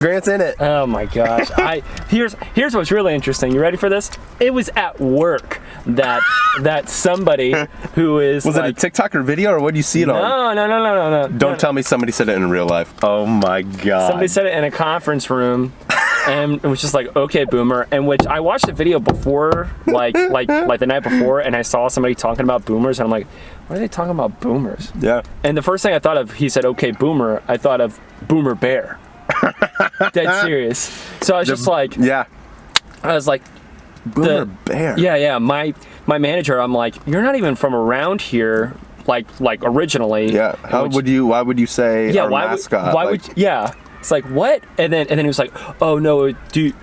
Grant's in it. Oh my gosh. Here's what's really interesting. You ready for this? It was at work that somebody who is Was it a TikTok or video, or what do you see it on? No. Don't tell me somebody said it in real life. Oh my god. Somebody said it in a conference room. And it was just like, okay, boomer. And which I watched the video before, like the night before, and I saw somebody talking about boomers, and I'm like, what are they talking about boomers? Yeah. And the first thing I thought of, he said, okay, boomer, I thought of Boomer Bear. Dead serious. So I was just like, yeah. I was like, Boomer Bear. Yeah. My manager, I'm like, you're not even from around here, like originally. Yeah. Why would you say our mascot? Yeah. It's like, what? And then he was like, oh no, do you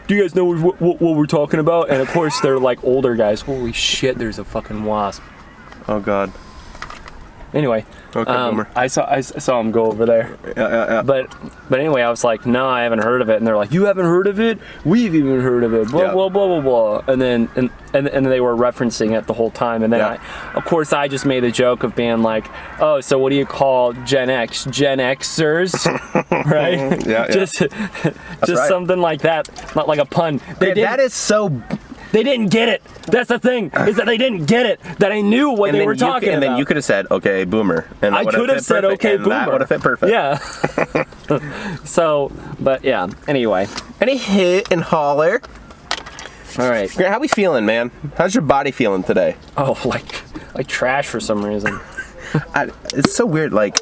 guys know what we're talking about? And of course they're like older guys. Holy shit, there's a fucking wasp. Oh god. Anyway, okay, boomer. I saw him go over there. Yeah. But anyway, I was like, no, I haven't heard of it. And they're like, you haven't heard of it? We've even heard of it. Blah blah blah blah blah. And then they were referencing it the whole time. And then of course I just made a joke of being like, oh, so what do you call Gen X? Gen Xers, right? Yeah. Just right. something like that, not like a pun. That is so. They didn't get it. That's the thing, is that they didn't get it. That I knew what they were talking about. And then you could have said, okay, boomer. And I could have said, okay, boomer. That would have fit perfect. Yeah. So, but yeah, anyway. Any hit and holler. All right. Grant, how we feeling, man? How's your body feeling today? Oh, like trash for some reason. It's so weird, like,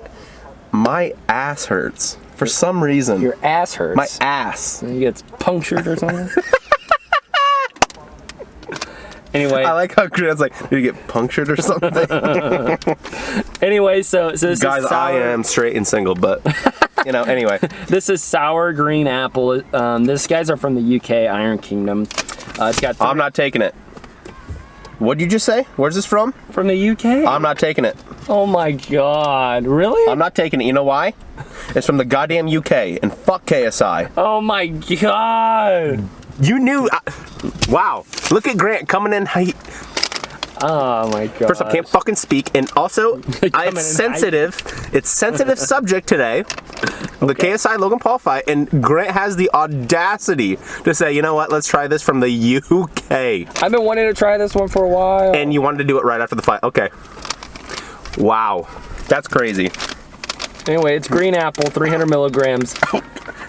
my ass hurts. For some reason. Your ass hurts. My ass. You get punctured or something? Anyway. I like how Grant's like, did you get punctured or something? Anyway, so this guys, is sour. I am straight and single, but, anyway. This is sour green apple. These guys are from the UK, Iron Kingdom. It's got. I'm not taking it. What'd you just say? Where's this from? From the UK? I'm not taking it. Oh my god, really? I'm not taking it. You know why? It's from the goddamn UK, and fuck KSI. Oh my god. You knew. Wow. Look at Grant coming in. Oh my god. First, I can't fucking speak, and also, it's sensitive. It's sensitive subject today. The KSI Logan Paul fight, and Grant has the audacity to say, you know what? Let's try this from the UK. I've been wanting to try this one for a while. And you wanted to do it right after the fight. Okay. Wow. That's crazy. Anyway, it's green apple, 300 milligrams.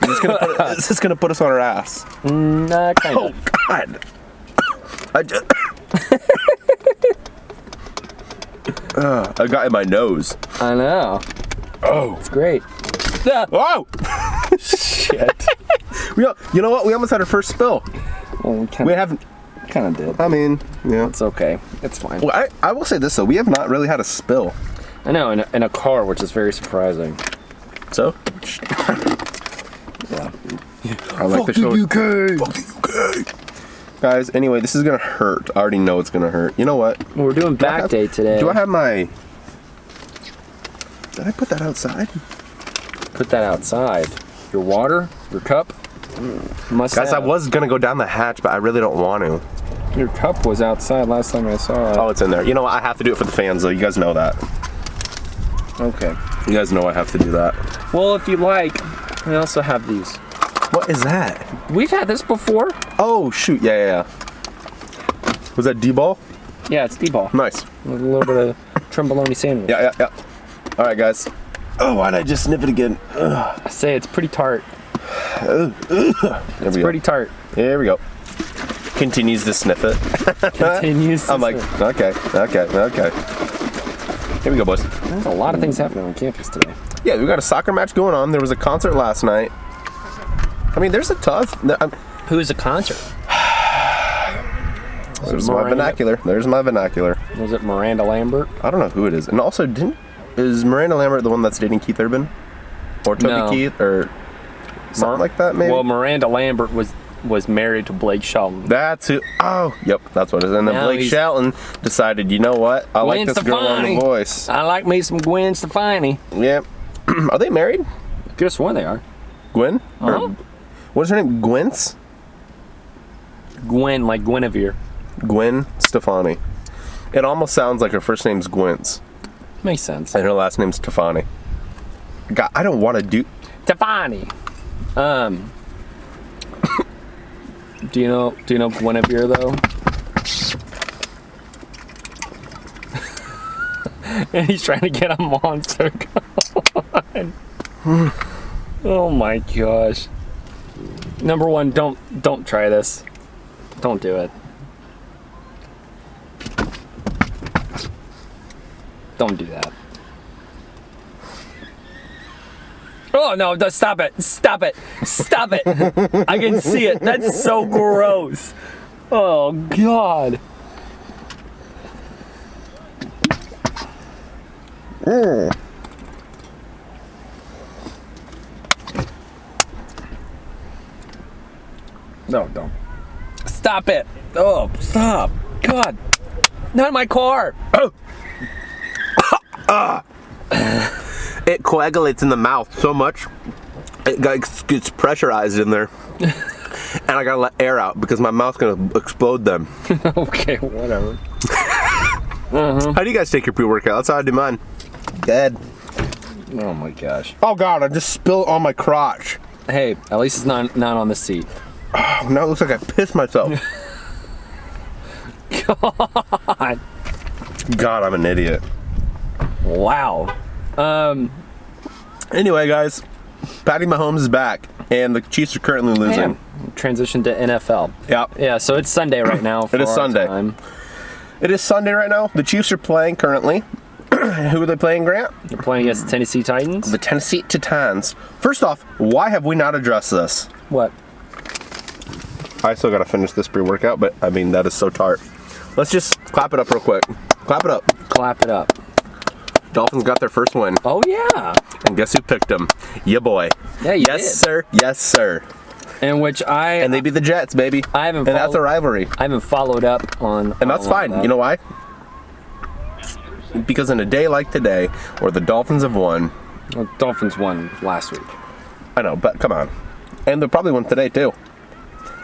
Is this gonna put us on our ass? Kind of. Oh God! I got in my nose. I know. Oh, it's great. Whoa! Shit. You know what? We almost had our first spill. Well, we haven't. Kind of did. I mean, yeah. It's okay. It's fine. Well, I will say this though. We have not really had a spill. I know, in a car, which is very surprising. So? Yeah. I like the show. Fuck the UK. Guys, anyway, this is gonna hurt. I already know it's gonna hurt. You know what? Well, we're doing back day today. Do I have my... Did I put that outside? Put that outside. Your water? Your cup? Guys, I was gonna go down the hatch, but I really don't want to. Your cup was outside last time I saw it. Oh, it's in there. You know what? I have to do it for the fans, though. You guys know that. Okay. You guys know I have to do that. Well, if you like, I also have these. What is that? We've had this before. Oh, shoot. Yeah. Was that D-ball? Yeah, it's D-ball. Nice. With a little bit of tremboloni sandwich. Yeah. All right, guys. Oh, why'd I just sniff it again? Ugh. I say it's pretty tart. It's pretty tart. Here we go. Continues to sniff it. Continues to I'm like, okay. Here we go, boys. There's a lot of things happening on campus today. Yeah, we got a soccer match going on. There was a concert last night. I mean, there's a tough... Who's the concert? There's my vernacular. There's my vernacular. Was it Miranda Lambert? I don't know who it is. And also, is Miranda Lambert the one that's dating Keith Urban? Or Toby Keith? Or something like that, maybe? Well, Miranda Lambert was married to Blake Shelton. That's who. Oh, yep, that's what it is. And then Blake Shelton decided, you know what? I like this girl on The Voice. I like me some Gwen Stefani. Yep. Are they married? Guess when they are. Gwen? Huh? What's her name? Gwyn's? Gwen, like Guinevere. Gwen Stefani. It almost sounds like her first name's Gwyn's. Makes sense. And her last name's Stefani. God, I don't want to do... Stefani. Do you know Guinevere though? And he's trying to get a monster going. Oh my gosh. Number one, don't try this. Don't do it. Don't do that. Oh no, stop it. Stop it. Stop it. I can see it. That's so gross. Oh God. No, don't. Stop it. Oh, stop. God. Not in my car. Oh. It coagulates in the mouth so much, it gets pressurized in there. And I gotta let air out because my mouth's gonna explode then. Okay, whatever. How do you guys take your pre-workout? That's how I do mine. Dead. Oh my gosh. Oh God, I just spilled on my crotch. Hey, at least it's not on the seat. Oh, now it looks like I pissed myself. God. God, I'm an idiot. Wow. Anyway, guys, Patty Mahomes is back, and the Chiefs are currently losing. Man. Transition to NFL. Yeah. Yeah, so it's Sunday right now. For It is our Sunday. time. It is Sunday right now. The Chiefs are playing currently. Who are they playing, Grant? They're playing against Tennessee Titans. The Tennessee Titans. First off, why have we not addressed this? What? I still gotta finish this pre-workout, but I mean, that is so tart. Let's just clap it up real quick. Clap it up. Clap it up. Dolphins got their first win. Oh yeah. And guess who picked them? Ya boy. Yeah, you Yes, did. sir. Yes, sir. In which And they beat the Jets, baby. I haven't. And that's a rivalry. I haven't followed up on. And that's fine. That. You know why? Because in a day like today, where the Dolphins have won, Well, Dolphins won last week. I know, but come on. And they'll probably win today, too.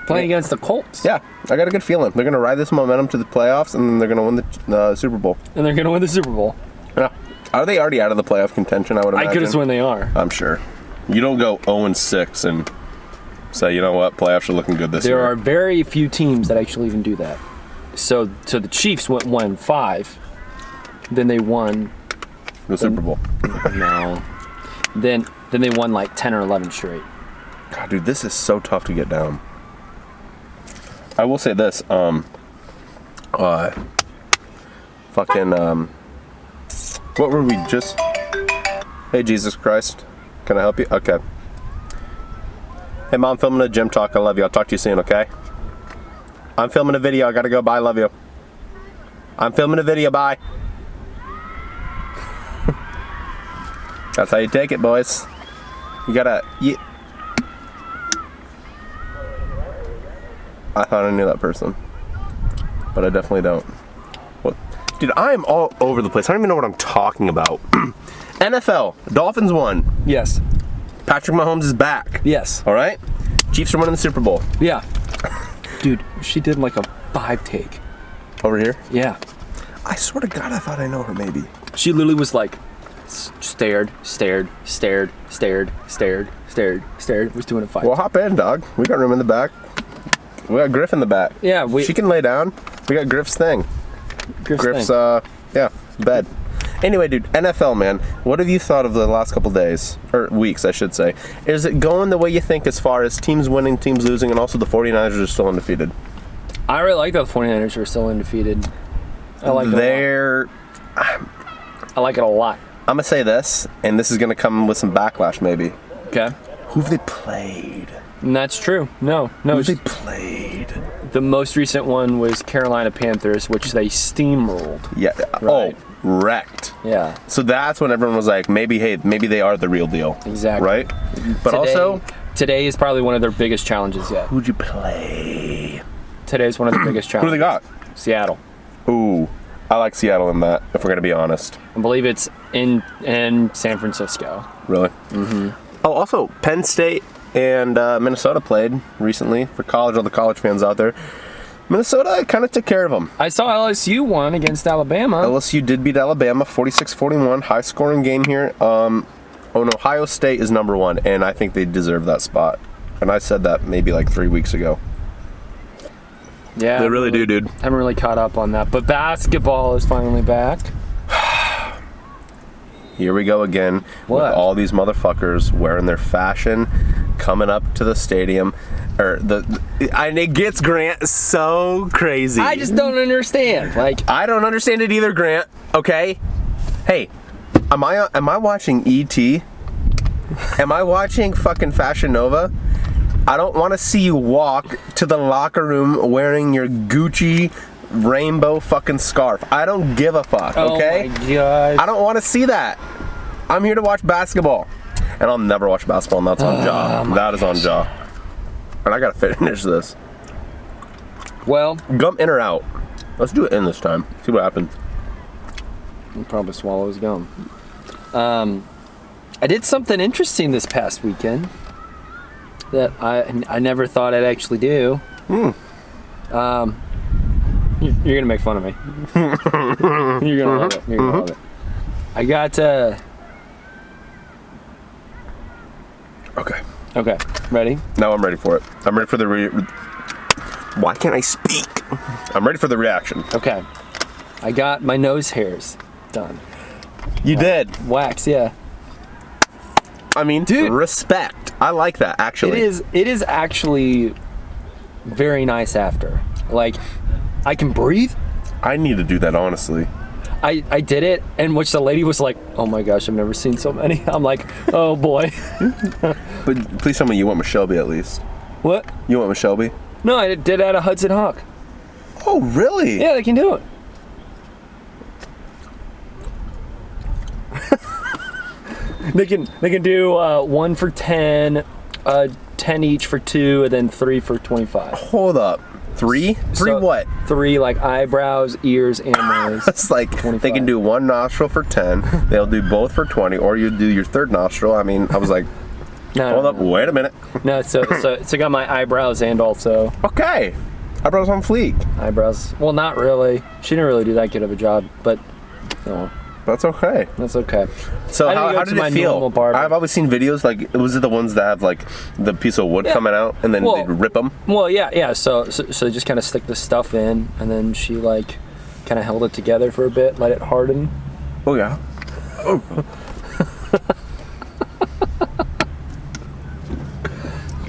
Playing against the Colts. Yeah, I got a good feeling. They're going to ride this momentum to the playoffs, and then they're going to win the Super Bowl. And they're going to win the Super Bowl. Yeah. Are they already out of the playoff contention, I would imagine? I could have sworn they are. I'm sure. You don't go 0-6 and say, you know what, playoffs are looking good this year. There are very few teams that actually even do that. So the Chiefs went 1-5. Then they won. The Super Bowl. No. Then they won like 10 or 11 straight. God, dude, this is so tough to get down. I will say this, what were we just... Hey, Jesus Christ. Can I help you? Okay. Hey, Mom, filming a gym talk. I love you. I'll talk to you soon, okay? I'm filming a video. I gotta go. Bye. Love you. I'm filming a video. Bye. That's how you take it, boys. You gotta... I thought I knew that person. But I definitely don't. What? Dude, I am all over the place. I don't even know what I'm talking about. NFL. Dolphins won. Yes. Patrick Mahomes is back. Yes. All right? Chiefs are winning the Super Bowl. Yeah. Dude, she did like a 5 take. Over here? Yeah. I swear to God, I thought I know her maybe. She literally was like, stared, was doing a 5. Well, hop in, dog. We got room in the back. We got Griff in the back. Yeah, she can lay down. We got Griff's thing. Griff's thing. bed. Anyway, dude, NFL, man, what have you thought of the last couple days? Or weeks, I should say. Is it going the way you think as far as teams winning, teams losing, and also the 49ers are still undefeated? I really like that the 49ers are still undefeated. I like it a lot. I like it a lot. I'm going to say this, and this is going to come with some backlash, maybe. Okay. Who've they played? And that's true. No. Who've they played? The most recent one was Carolina Panthers, which they steamrolled. Yeah. Right. Oh, wrecked. Yeah. So that's when everyone was like, maybe they are the real deal. Exactly. Right? But today is probably one of their biggest challenges yet. Who'd you play? Today's one of the biggest Who challenges. do they got? Seattle. Ooh. I like Seattle in that, if we're going to be honest. I believe it's in San Francisco. Really? Mm-hmm. Oh, also, Penn State and Minnesota played recently for college, all the college fans out there. Minnesota kind of took care of them. I saw LSU won against Alabama. LSU did beat Alabama 46-41, high-scoring game here. Oh, and Ohio State is number 1, and I think they deserve that spot. And I said that maybe like 3 weeks ago. Yeah. They really do, dude. I haven't really caught up on that. But basketball is finally back. Here we go again What? with all these motherfuckers wearing their fashion, coming up to the stadium. And it gets Grant so crazy. I just don't understand. Like, I don't understand it either, Grant. Okay? Hey, am I watching E.T.? Am I watching fucking Fashion Nova? I don't want to see you walk to the locker room wearing your Gucci rainbow fucking scarf. I don't give a fuck, okay? Oh my God. I don't want to see that. I'm here to watch basketball. And I'll never watch basketball, and that's on Jaw. That is on Jaw. And I gotta finish this. Well, Gum in or out? Let's do it in this time. See what happens. I'll probably swallow his gum. I did something interesting this past weekend that I never thought I'd actually do. You're gonna make fun of me. You're gonna love it. You're gonna love it. I got Okay, ready? Now I'm ready for it. I'm ready for the Why can't I speak? I'm ready for the reaction. Okay. I got my nose hairs done. You did. Wax, yeah. I mean, Dude. respect. I like that, actually. It is actually very nice after. Like, I can breathe. I need to do that, honestly. I did it, and which the lady was like, "Oh my gosh, I've never seen so many." I'm like, "Oh boy." But please tell me you went with Shelby at least. What? You went with Shelby? No, I did it at a Hudson Hawk. Oh, really? Yeah, they can do it. They can do 1 for 10, 10 each for 2, and then 3 for 25. Hold up. 3? 3 what? 3 like eyebrows, ears, and nose. It's like 25. they can do 1 nostril for 10. They'll do both for 20, or you do your 3rd nostril. I mean, I was like, hold up, wait a minute. No, so I got my eyebrows and also Okay. Eyebrows on fleek. eyebrows. Well, not really. She didn't really do that good of a job, but no, That's okay. that's okay. So I didn't how go did to my it feel? normal barber. I've always seen videos like, was it the ones that have like the piece of wood Yeah. coming out and then Well- they'd rip them? Well, yeah. So just kind of stick the stuff in, and then she like kind of held it together for a bit, let it harden. Oh yeah. Oh.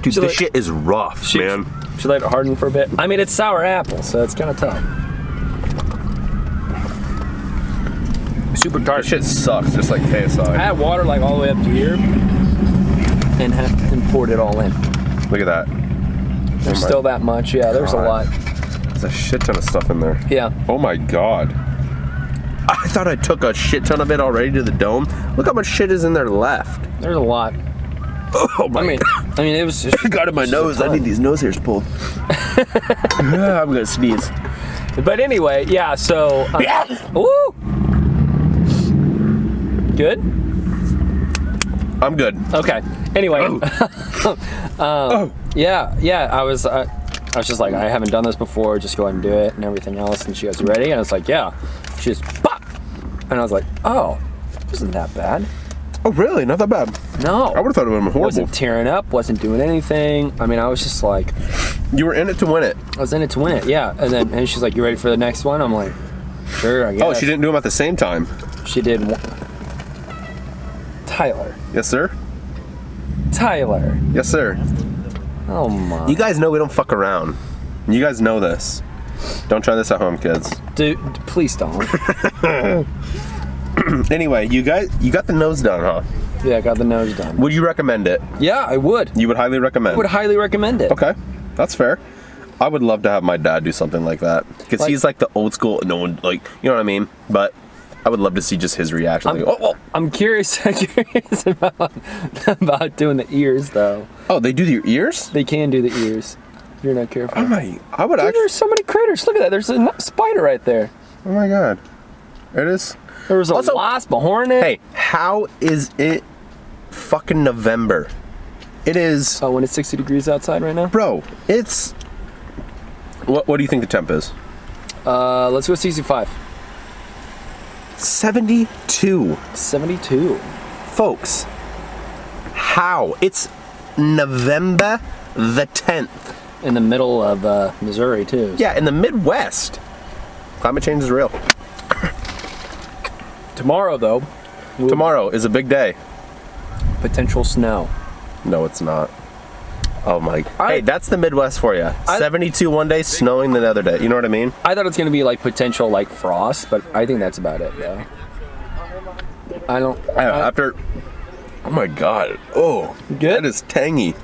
Dude, She this like- shit is rough, man. She let it harden for a bit. I mean, it's sour apple, so it's kind of tough. Super tart. This shit sucks, just like I KSI. had water like all the way up to here, and poured it all in. Look at that. There's my still that much. Yeah, there's a God. lot. There's a shit ton of stuff in there. Yeah. Oh my god. I thought I took a shit ton of it already to the dome. Look how much shit is in there left. There's a lot. Oh my I mean, it was just. It got in my nose. I need these nose hairs pulled. I'm gonna sneeze. But anyway, yeah. So. Woo. Good. I'm good. Okay. Anyway. Yeah. I was just like, I haven't done this before. Just go ahead and do it and everything else. And she goes, "You ready?" And I was like, "Yeah." She just pop, and I was like, "Oh, it wasn't that bad." Oh really? Not that bad. No. I would have thought it would have been horrible. Wasn't tearing up. Wasn't doing anything. I mean, I was just like, You were in it to win it. I was in it to win it. Yeah. And she's like, "You ready for the next one?" I'm like, "Sure, I guess." Oh, she didn't do them at the same time. She did. Tyler. Yes, sir. Tyler. Yes, sir. Oh my. You guys know we don't fuck around. You guys know this. Don't try this at home, kids. Dude, please don't. Anyway, you got the nose done, huh? Yeah, I got the nose done. Would you recommend it? Yeah, I would. You would highly recommend. I would highly recommend it. Okay, that's fair. I would love to have my dad do something like that because Like- he's like the old school. No one like, you know what I mean. But I would love to see just his reaction. Like, oh, I'm curious about doing the ears though. oh, they do your ears? They can do the ears. If you're not careful. I would Dude, actually. there's so many critters. Look at that. There's a spider right there. Oh my god, it is. There was a Also- wasp, a hornet. Hey, how is it fucking November? It is, Oh, when it's 60 degrees outside right now? bro. It's. What do you think the temp is? Let's go 65. 72. 72. Folks, How? It's November the 10th. In the middle of Missouri, too. Yeah, in the Midwest. Climate change is real. Tomorrow, though. Tomorrow is a big day. Potential snow. No, it's not. Oh my. Hey, that's the Midwest for you. 72 one day, snowing the other day. You know what I mean? I thought it was going to be like potential like frost, but I think that's about it, yeah. I don't. After. Oh my god. Oh, Good? that is tangy.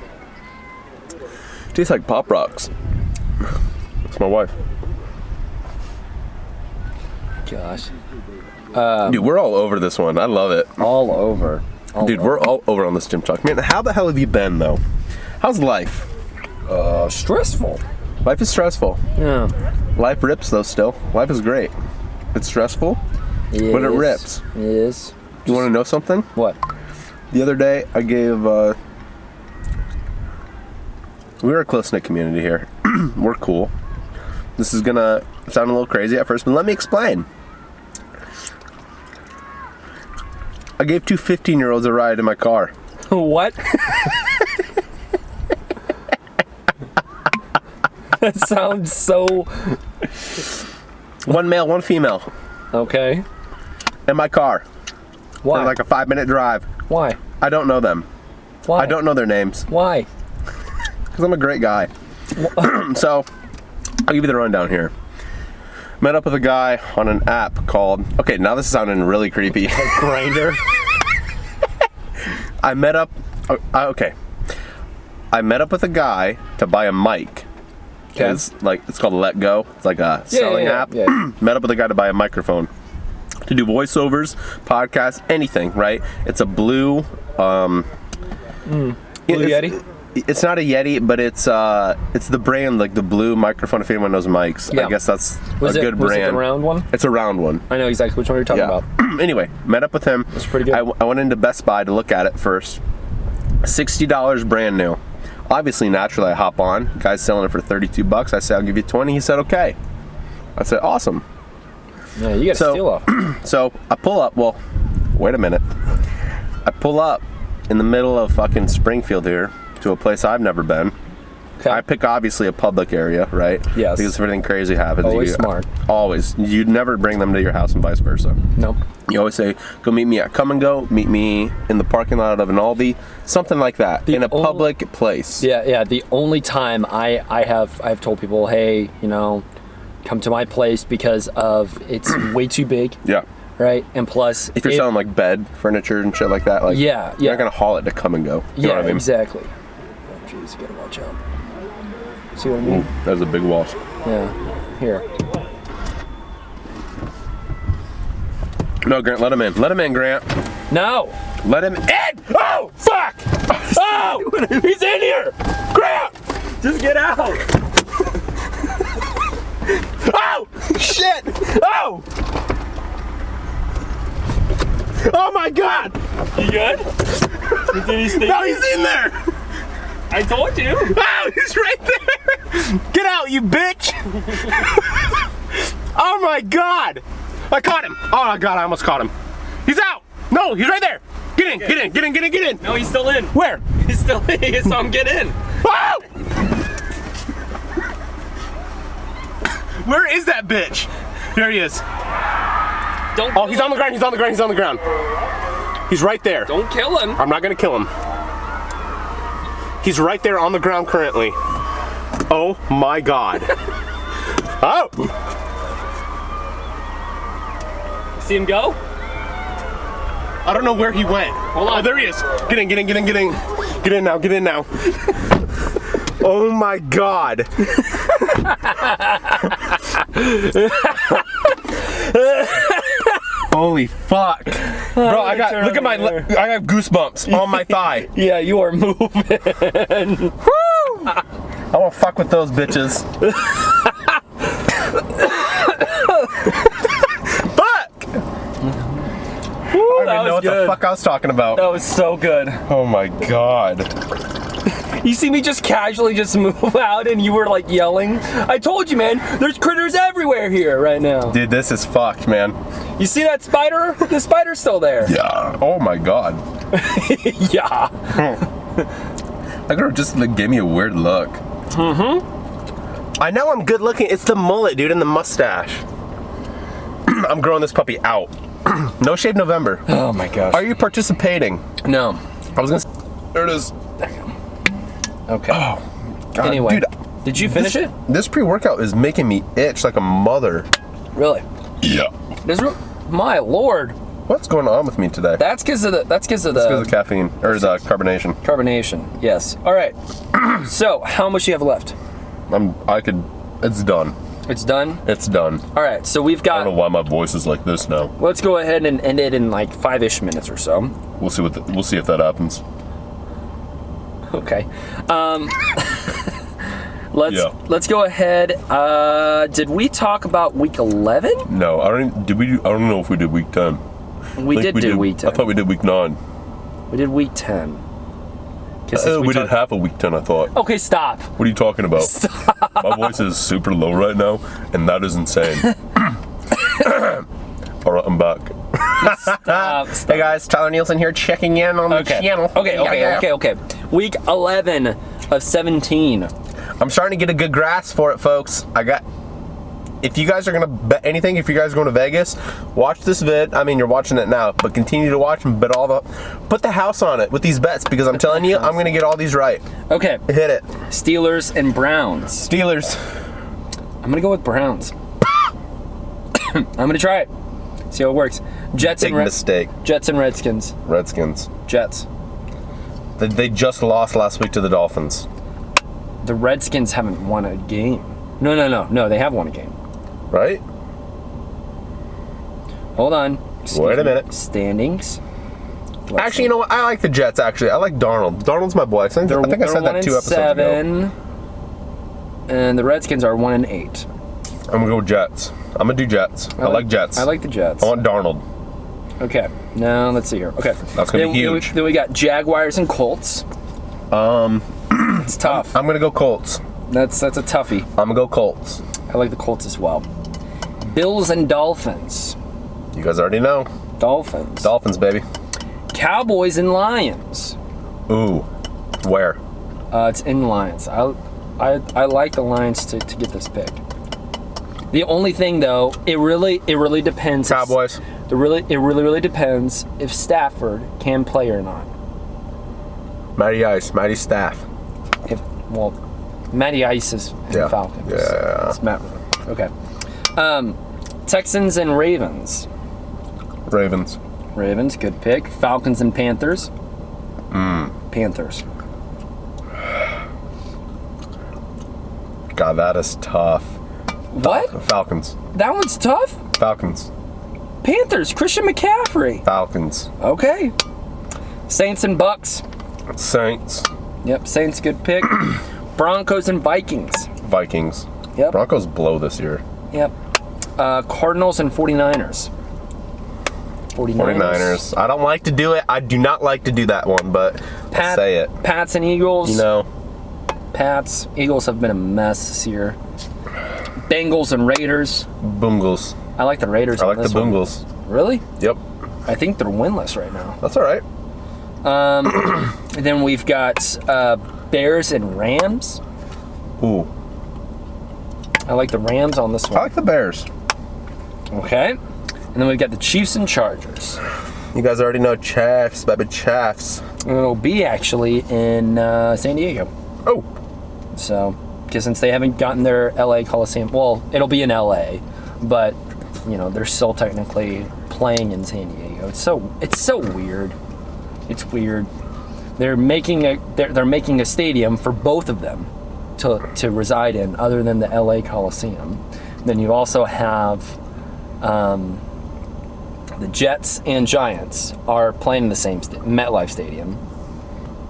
Tastes like Pop Rocks. It's my wife. Gosh. Dude, we're all over this one. I love it. All over. Dude, we're all over on this gym talk. Man, how the hell have you been, though? How's life? Stressful. Life is stressful. Yeah. Life rips, though, still. Life is great. It's stressful, but it rips. Yes. You want to know something? What? The other day, I gave... we're a close-knit community here. We're cool. This is gonna sound a little crazy at first, but let me explain. I gave two 15-year-olds a ride in my car. What? That sounds so... One male, one female. Okay. In my car. Why? For like a 5-minute drive. Why? I don't know them. Why? I don't know their names. Why? Because I'm a great guy. So, I'll give you the rundown here. Met up with a guy on an app called... Okay, now this is sounding really creepy. Grinder. I met up... Okay. I met up with a guy to buy a mic. Okay. It's called Let Go. It's like a selling app. Yeah. Met up with a guy to buy a microphone. To do voiceovers, podcasts, anything, right? It's a blue... Blue Yeti? It's not a Yeti, but it's the brand, like the blue microphone, if anyone knows mics. Yeah. I guess that's a good brand. Was it the round one? It's a round one. I know exactly which one you're talking about. Anyway, met up with him. That's pretty good. I went into Best Buy to look at it first. $60 brand new. Obviously, naturally, I hop on. Guy's selling it for $32. I say, I'll give you 20. He said, okay. I said, awesome. Yeah, you got to steal off. So I pull up. Well, wait a minute. I pull up in the middle of fucking Springfield here to a place I've never been. Okay. I pick obviously a public area, right? Yes. Because if anything crazy happens, Always smart. Always. You'd never bring them to your house and vice versa. Nope. You always say, go meet me at Come and Go, meet me in the parking lot of an Aldi, something like that, in a public place. Yeah. The only time I've told people, hey, come to my place because of it's way too big. Yeah. Right? And plus, if you're selling like bed furniture and shit like that, like you're not gonna haul it to Come and Go. You know what I mean? Exactly. Oh, jeez, you gotta watch out. See what I mean? That was a big wasp. Yeah. Here. No, Grant, let him in. Let him in, Grant. No. Let him in. Oh, fuck! Oh, he's in here. Grant, Just get out. oh, shit. Oh. Oh my God! You good? Did he stay? No, he's in there! I told you. Oh, he's right there! Get out, you bitch! Oh my God! I caught him! Oh my God, I almost caught him. He's out! No, he's right there! Get in, get in, get in, get in, get in! No, he's still in. Where? He's still in. He saw him get in. Oh! Where is that bitch? There he is. Don't. Oh, he's on the ground, he's on the ground, he's on the ground. He's right there. Don't kill him. I'm not gonna kill him. He's right there on the ground currently. Oh my God. Oh! See him go? I don't know where he went. Hold on. Oh, there he is. Get in, get in, get in, get in. Get in now, get in now. Oh my God. Holy fuck. Bro, I got goosebumps on my thigh. Yeah, you are moving. Woo! I won't fuck with those bitches. Fuck! I don't even know what the fuck I was talking about. That was so good. Oh my God. You see me just casually just move out and you were like yelling? I told you, man, there's critters everywhere here right now. Dude, this is fucked, man. You see that spider? The spider's still there. Yeah. Oh my God. Yeah. That girl just like, gave me a weird look. I know I'm good looking. It's the mullet, dude, and the mustache. I'm growing this puppy out. No Shave November. Oh my gosh. Are you participating? No. I was gonna. There it is. Okay. Oh, God, Anyway, dude, did you finish it? this pre-workout is making me itch like a mother. Really? Yeah. My lord. What's going on with me today? That's because of the. Because of the caffeine or the carbonation. Carbonation. Yes. All right. So, how much do you have left? It's done. It's done. It's done. All right. So we've I don't know got. why my voice is like this now. Let's go ahead and end it in like 5-ish minutes or so. We'll see we'll see if that happens. Okay. Yeah. Let's go ahead. Did we talk about week 11? No, I don't know if we did week 10. We I think did week 10. I thought we did week 9. We did week 10. We did half of week 10, I thought. Okay, stop. What are you talking about? Stop. My voice is super low right now, and that is insane. All right, I'm back. Stop. Hey guys, Tyler Nielsen here, checking in on the channel. Okay. Week 11 of 17. I'm starting to get a good grasp for it, folks. If you guys are gonna bet anything, if you guys are going to Vegas, watch this vid. I mean, you're watching it now, but continue to watch and put the house on it with these bets, because I'm telling you, I'm gonna get all these right. Okay. Hit it. Steelers and Browns. Steelers. I'm gonna go with Browns. I'm gonna try it. See how it works. Big mistake. Jets and Redskins. Redskins. Jets. They just lost last week to the Dolphins. The Redskins haven't won a game. No, they have won a game. Right? Hold on. Wait a minute. Standings. Actually, you know what? I like the Jets, actually. I like Darnold. Darnold's my boy. I think I said that 2 episodes ago. And the Redskins are 1-8. I'm going to go with Jets. I'm going to do Jets. I like Jets. I like the Jets. I want Darnold. Okay. Now, let's see here. Okay. That's going to be huge. Then we got Jaguars and Colts. It's tough. I'm going to go Colts. That's a toughie. I'm going to go Colts. I like the Colts as well. Bills and Dolphins. You guys already know. Dolphins. Dolphins, baby. Cowboys and Lions. Ooh. Where? It's in Lions. I like the Lions to get this pick. The only thing, though, it really depends. Cowboys. It really depends if Stafford can play or not. Matty Ice. Matty Staff. Matty Ice is in the Falcons. Yeah. It's Matt. Okay. Texans and Ravens. Ravens. Ravens, good pick. Falcons and Panthers. Panthers. God, that is tough. What? Falcons. That one's tough? Falcons. Panthers, Christian McCaffrey. Falcons. Okay. Saints and Bucks. Saints. Yep, Saints, good pick. Broncos and Vikings. Vikings. Yep. Broncos blow this year. Yep. Cardinals and 49ers. 49ers. I don't like to do it. I do not like to do that one, but I'll say it. Pats and Eagles. You know. Pats. Eagles have been a mess this year. Bengals and Raiders. Boongles. I like the Raiders. I like the Boongles. Really? Yep. I think they're winless right now. That's all right. And then we've got Bears and Rams. Ooh. I like the Rams on this I one. like the Bears. Okay. And then we've got the Chiefs and Chargers. You guys already know Chaffs, baby, Chaffs. And it'll be actually in San Diego. Oh. So, because since they haven't gotten their LA Coliseum, well, it'll be in LA, but they're still technically playing in San Diego. It's so weird. It's weird. They're making a stadium for both of them to reside in, other than the LA Coliseum. Then you also have the Jets and Giants are playing in the same MetLife Stadium.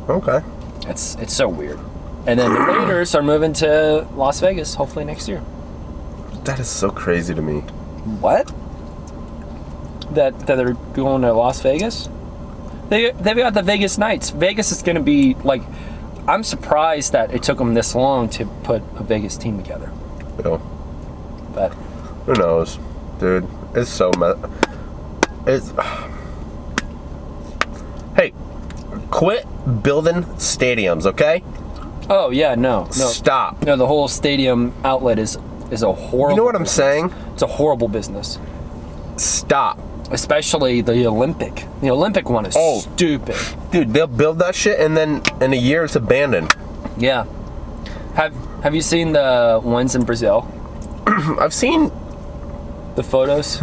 Okay. It's so weird. And then the Raiders are moving to Las Vegas, hopefully next year. That is so crazy to me. What? That they're going to Las Vegas? They've got the Vegas Knights. Vegas is going to be like, I'm surprised that it took them this long to put a Vegas team together. Yeah. But who knows, dude? It's so Hey, quit building stadiums, okay? Oh yeah, no. Stop. No, the whole stadium outlet is a horrible. You know what I'm business. saying? It's a horrible business. Stop. Especially the Olympic. The Olympic one is stupid. Dude, they'll build that shit and then in a year it's abandoned. Yeah. Have you seen the ones in Brazil? I've seen... The photos?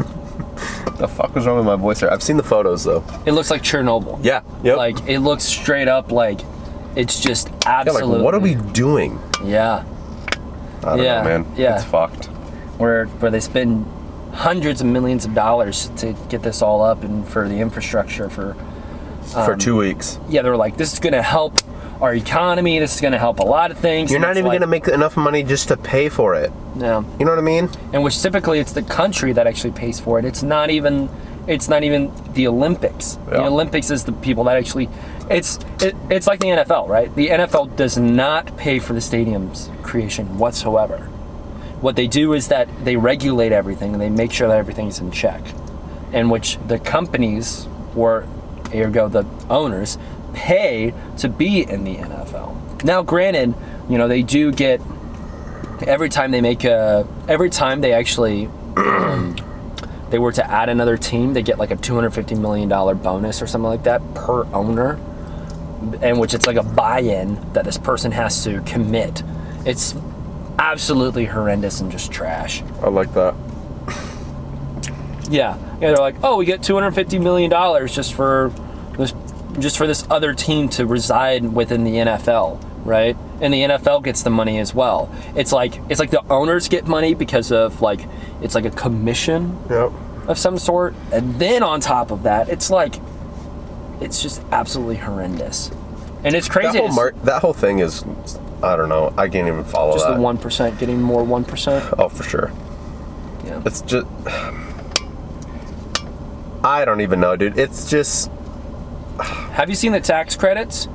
The fuck was wrong with my voice there? I've seen the photos though. It looks like Chernobyl. Yeah. Yep. Like, it looks straight up like it's just absolutely... Yeah, like, what are we doing? Yeah. I don't know, man. Yeah. It's fucked. Where they spend hundreds of millions of dollars to get this all up and for the infrastructure for 2 weeks. Yeah, they're like, this is going to help our economy. This is going to help a lot of things. You're not even going to make enough money just to pay for it. No. You know what I mean? And which typically it's the country that actually pays for it. It's not even the Olympics. Yeah. The Olympics is the people that actually. It's like the NFL, right? The NFL does not pay for the stadium's creation whatsoever. What they do is that they regulate everything and they make sure that everything's in check. In which the companies, or ergo the owners, pay to be in the NFL. Now, granted, they do get every time they actually they were to add another team, they get like a $250 million bonus or something like that per owner, and which it's like a buy-in that this person has to commit. It's absolutely horrendous and just trash. I like that. Yeah, they're like, oh, we get $250 million just for this other team to reside within the NFL, right? And the NFL gets the money as well. It's like the owners get money because of it's like a commission of some sort, and then on top of that, it's just absolutely horrendous, and it's crazy. That whole thing is, I don't know. I can't even follow just that. Just the 1% getting more 1%. Oh, for sure. Yeah. It's just, I don't even know, dude. It's just. Have you seen the tax credits?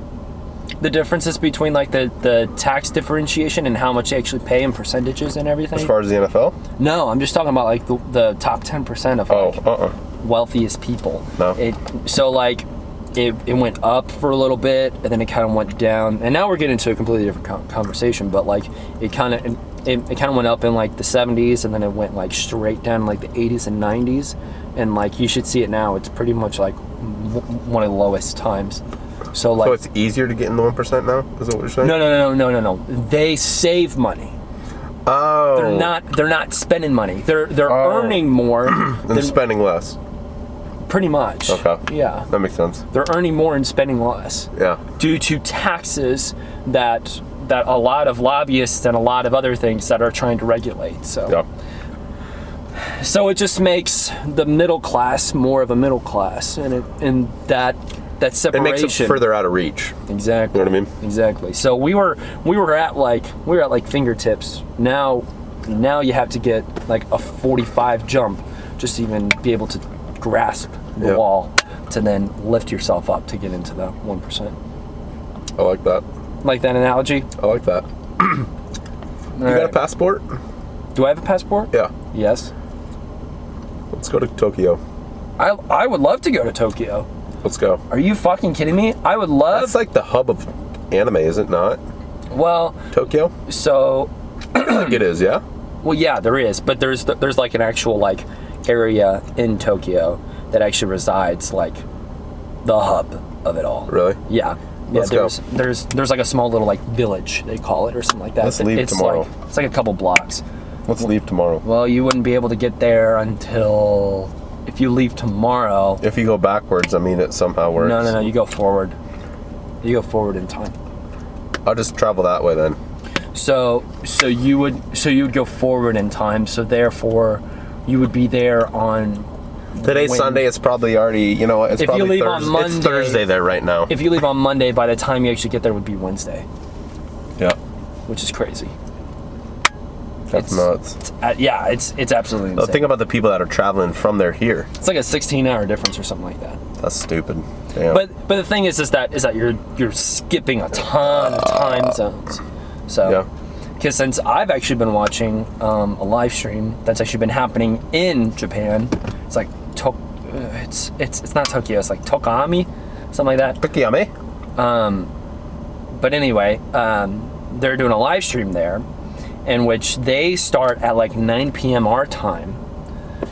The differences between the tax differentiation and how much they actually pay in percentages and everything? As far as the NFL? No, I'm just talking about the top 10% of wealthiest people. No. It went up for a little bit and then it kind of went down, and now we're getting into a completely different conversation. But it kind of went up in the 70s, and then it went straight down in the 80s and 90s, and you should see it now. It's pretty much one of the lowest times. So it's easier to get in the 1% now? Is that what you're saying? No. They save money. Oh. They're not spending money. They're earning more than spending less. Pretty much. Okay. Yeah. That makes sense. They're earning more and spending less. Yeah. Due to taxes that a lot of lobbyists and a lot of other things that are trying to regulate. So. Yeah. So it just makes the middle class more of a middle class, and that separation. It makes it further out of reach. Exactly. You know what I mean? Exactly. So we were at fingertips. Now you have to get a 45 jump just to even be able to grasp the wall to then lift yourself up to get into the 1%. I like that. Like that analogy? I like that. You got a passport? Do I have a passport? Yeah. Yes. Let's go to Tokyo. I would love to go to Tokyo. Let's go. Are you fucking kidding me? I would love... That's the hub of anime, is it not? Well... Tokyo? So... I feel like it is, yeah? Well, yeah, there is. But there's an actual, area in Tokyo that actually resides, the hub of it all. Really? Yeah. Let's go. There's a small little, village, they call it, or something like that. Let's leave tomorrow. It's a couple blocks. Let's leave tomorrow. Well, you wouldn't be able to get there until... If you leave tomorrow... If you go backwards, it somehow works. No, you go forward. You go forward in time. I'll just travel that way then. So you would go forward in time, so therefore you would be there on... Today's Sunday, it's probably already, it's probably you leave Thursday. on Monday, it's Thursday there right now. If you leave on Monday, by the time you actually get there would be Wednesday. Yeah. Which is crazy. That's nuts. It's absolutely insane. Think about the people that are traveling from there here. It's like a 16-hour difference or something like that. That's stupid. Damn. But the thing is that you're skipping a ton of time zones. So, because since I've actually been watching a live stream that's actually been happening in Japan, it's not Tokyo, it's Tokami, something like that. Tokiyame? But anyway, they're doing a live stream there, in which they start at like 9 p.m. our time,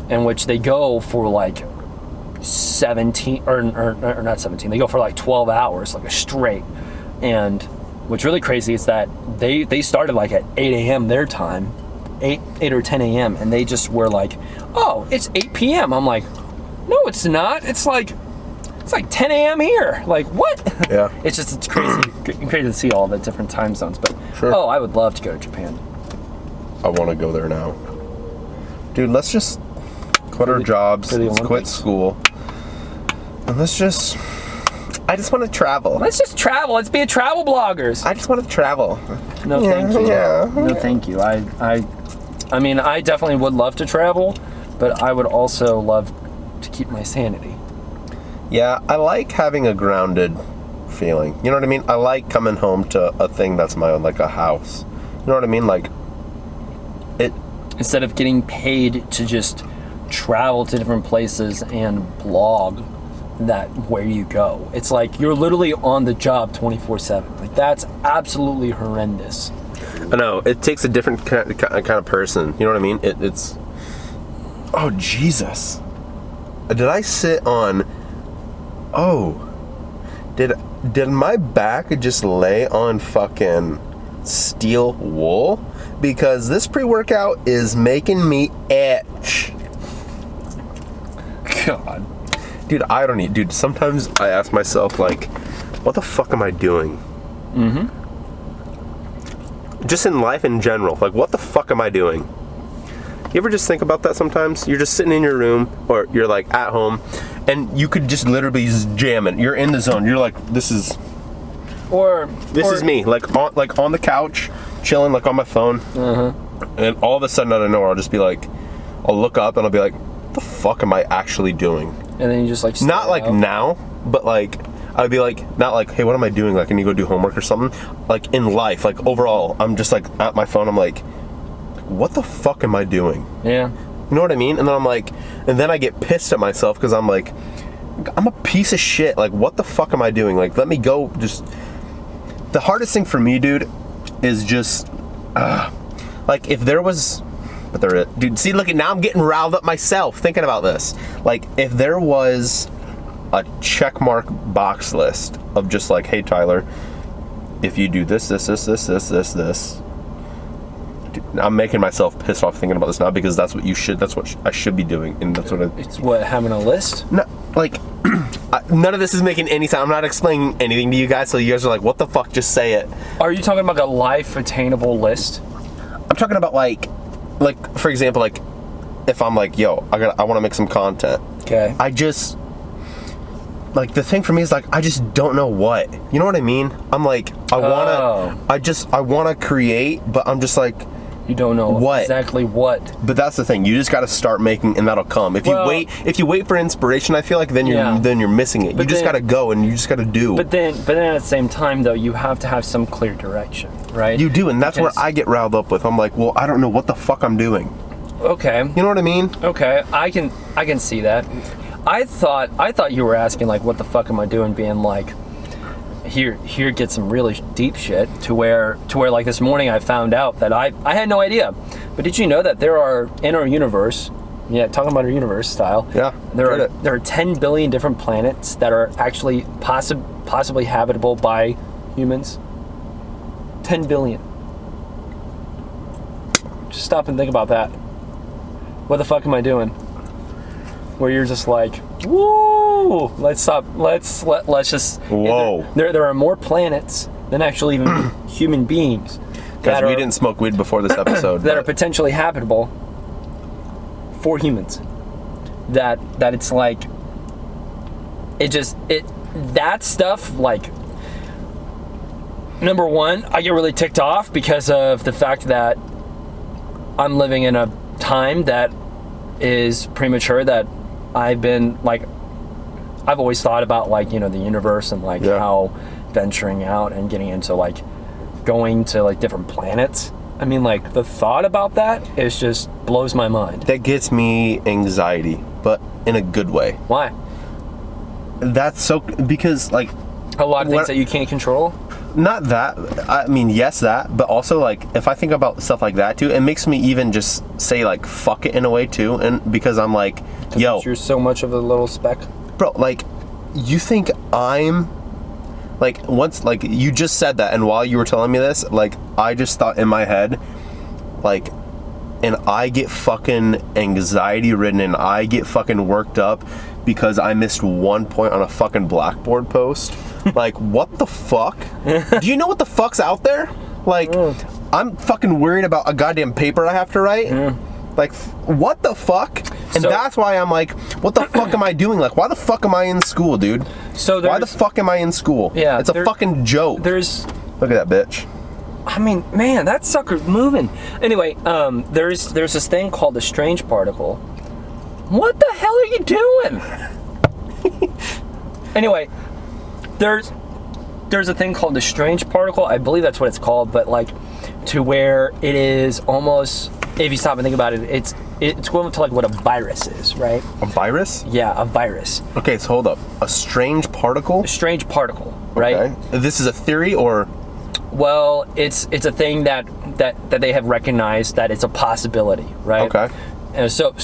in which they go for like 17 or not 17. They go for like 12 hours, like a straight. And what's really crazy is that they started like at 8 a.m. their time, 8 or 10 a.m. and they just were like, oh, it's 8 p.m. I'm like, no, it's not. It's like 10 a.m. here. Like, what? Yeah. It's crazy to see all the different time zones. But Sure. oh, I would love to go to Japan. I want to go there now. Dude, let's just quit our jobs, for the let's quit Olympics. school, and I just want to travel. Let's just travel. Let's be a travel bloggers. I just want to travel. No, thank you. Yeah. No, thank you. I mean, I definitely would love to travel, but I would also love to keep my sanity. Yeah, I like having a grounded feeling. You know what I mean? I like coming home to a thing that's my own, like a house. You know what I mean? Like, it. Instead of getting paid to just travel to different places and blog that where you go. It's like you're literally on the job 24/7. Like, that's absolutely horrendous. I know, it takes a different kind of person. You know what I mean? It's. Oh, Jesus. Did I sit on. Oh. Did my back just lay on fucking steel wool? Because this pre-workout is making me itch. God. Dude, I don't need. Dude, sometimes I ask myself, like, what the fuck am I doing? Mm-hmm. Just in life in general. Like, what the fuck am I doing? You ever just think about that sometimes? You're just sitting in your room, or you're like at home, and you could just literally be jamming. You're in the zone. You're like, this is me. Like on the couch, chilling, like on my phone. And all of a sudden, out of nowhere, I'll just be like, I'll look up and I'll be like, what the fuck am I actually doing? And then you just like Not like out. now, but like I'd be like, not like, hey, what am I doing? Like, I need to go do homework or something. Like in life, like overall, I'm just like at my phone. I'm like, what the fuck am I doing? Yeah. You know what I mean? And then I'm like, and then I get pissed at myself because I'm like, I'm a piece of shit. Like, what the fuck am I doing? Like, let me go. Just the hardest thing for me, dude, is just like if there was. But there, dude. See, look at now. I'm getting riled up myself thinking about this. Like, if there was a checkmark box list of just like, hey, Tyler, if you do this, dude, I'm making myself pissed off thinking about this now because that's what you should. That's what I should be doing, and that's what It's what, having a list? No, like none of this is making any sense. I'm not explaining anything to you guys, so you guys are like, what the fuck? Just say it. Are you talking about a life attainable list? I'm talking about like for example, like if I'm like, yo, I want to make some content. Okay. I just like the thing for me is like I just don't know what. You know what I mean? I'm like I wanna create, but I'm just like You don't know what exactly what. But that's the thing. You just got to start making, and that'll come. If you wait for inspiration, I feel like then you're missing it. You just got to go and you just got to do. But then at the same time though, you have to have some clear direction, right? You do, and that's where I get riled up with. I'm like, well, I don't know what the fuck I'm doing. Okay. You know what I mean? Okay, I can see that. I thought you were asking like, what the fuck am I doing? Being like, here get some really deep shit to where like this morning I found out that I had no idea. But did you know that there are in our universe? Yeah, talking about our universe style. Yeah. There are 10 billion different planets that are actually possibly habitable by humans. 10 billion. Just stop and think about that. What the fuck am I doing? Where you're just like, woo! Let's stop. Let's just. Whoa. There are more planets than actually even human beings. Because we didn't smoke weed before this episode. That are potentially habitable for humans. That it's like. That stuff, like. Number one, I get really ticked off because of the fact that I'm living in a time that is premature, that I've always thought about, like, you know, the universe and like how venturing out and getting into like going to like different planets. I mean, like the thought about that is just blows my mind. That gets me anxiety, but in a good way. Why? That's so because like A lot of things that you can't control. Not that. I mean, yes, that. But also, like, if I think about stuff like that too, it makes me even just say like fuck it in a way too, and because I'm like, yo, you're so much of a little speck. bro, like, you think I'm like once like you just said that, and while you were telling me this, like I just thought in my head, like, and I get fucking anxiety ridden and I get fucking worked up because I missed 1 point on a fucking Blackboard post. Like, what the fuck? Do you know what the fuck's out there? Like, I'm fucking worried about a goddamn paper I have to write. Like, what the fuck? And that's why I'm like, what the fuck am I doing? Like, why the fuck am I in school, dude? So why the fuck am I in school? Yeah, it's a fucking joke. Look at that bitch. I mean, man, that sucker's moving. Anyway, there's this thing called a strange particle. What the hell are you doing? Anyway, there's a thing called the strange particle. I believe that's what it's called, but like to where it is almost, if you stop and think about it, it's equivalent to like what a virus is, right? A virus? Yeah, a virus. Okay, so hold up. A strange particle? A strange particle, right? Okay. This is a theory or? Well, it's a thing that they have recognized that it's a possibility, right? Okay. And so